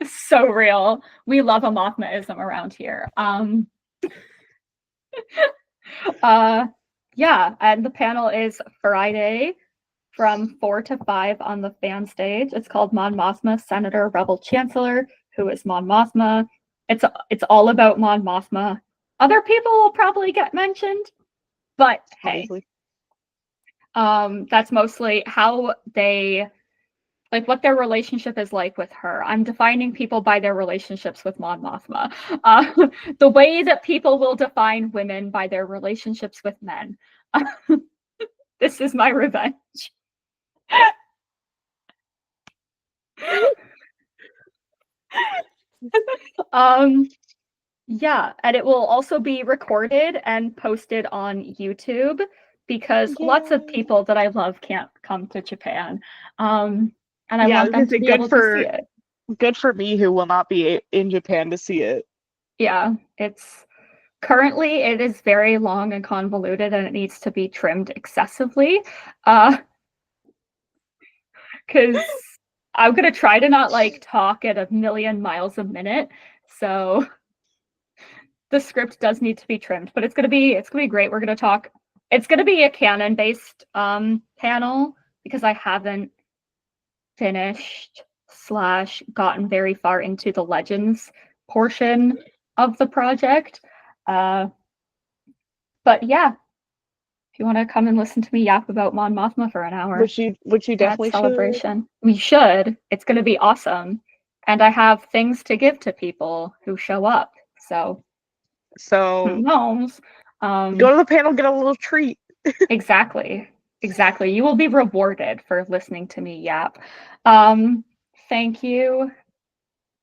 So real. We love a Mothmaism around here. Yeah, and the panel is Friday from 4 to 5 on the fan stage. It's called Mon Mothma, Senator, Rebel Chancellor, who is Mon Mothma. It's all about Mon Mothma. Other people will probably get mentioned, but hey, that's mostly how they, like, what their relationship is like with her. I'm defining people by their relationships with Mon Mothma. The way that people will define women by their relationships with men. This is my revenge. Yeah, and it will also be recorded and posted on YouTube, because lots of people that I love can't come to Japan. And I want them to be able to see it. Good for me, who will not be in Japan to see it. Yeah, it is very long and convoluted, and it needs to be trimmed excessively. Because I'm gonna try to not like talk at 1,000,000 miles a minute. So the script does need to be trimmed, but it's gonna be great. We're gonna talk. It's gonna be a canon-based panel because I haven't finished / gotten very far into the Legends portion of the project. But yeah, if you want to come and listen to me yap about Mon Mothma for an hour, which you definitely celebration. We should. It's going to be awesome, and I have things to give to people who show up. So who knows? Go to the panel, get a little treat. Exactly. You will be rewarded for listening to me yap. Thank you,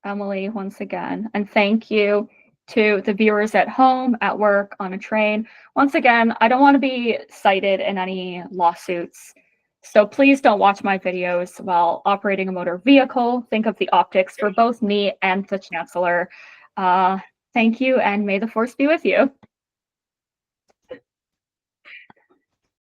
Emily, once again, and thank you to the viewers at home, at work, on a train. Once again, I don't want to be cited in any lawsuits, so please don't watch my videos while operating a motor vehicle. Think of the optics for both me and the Chancellor. Thank you, and may the Force be with you.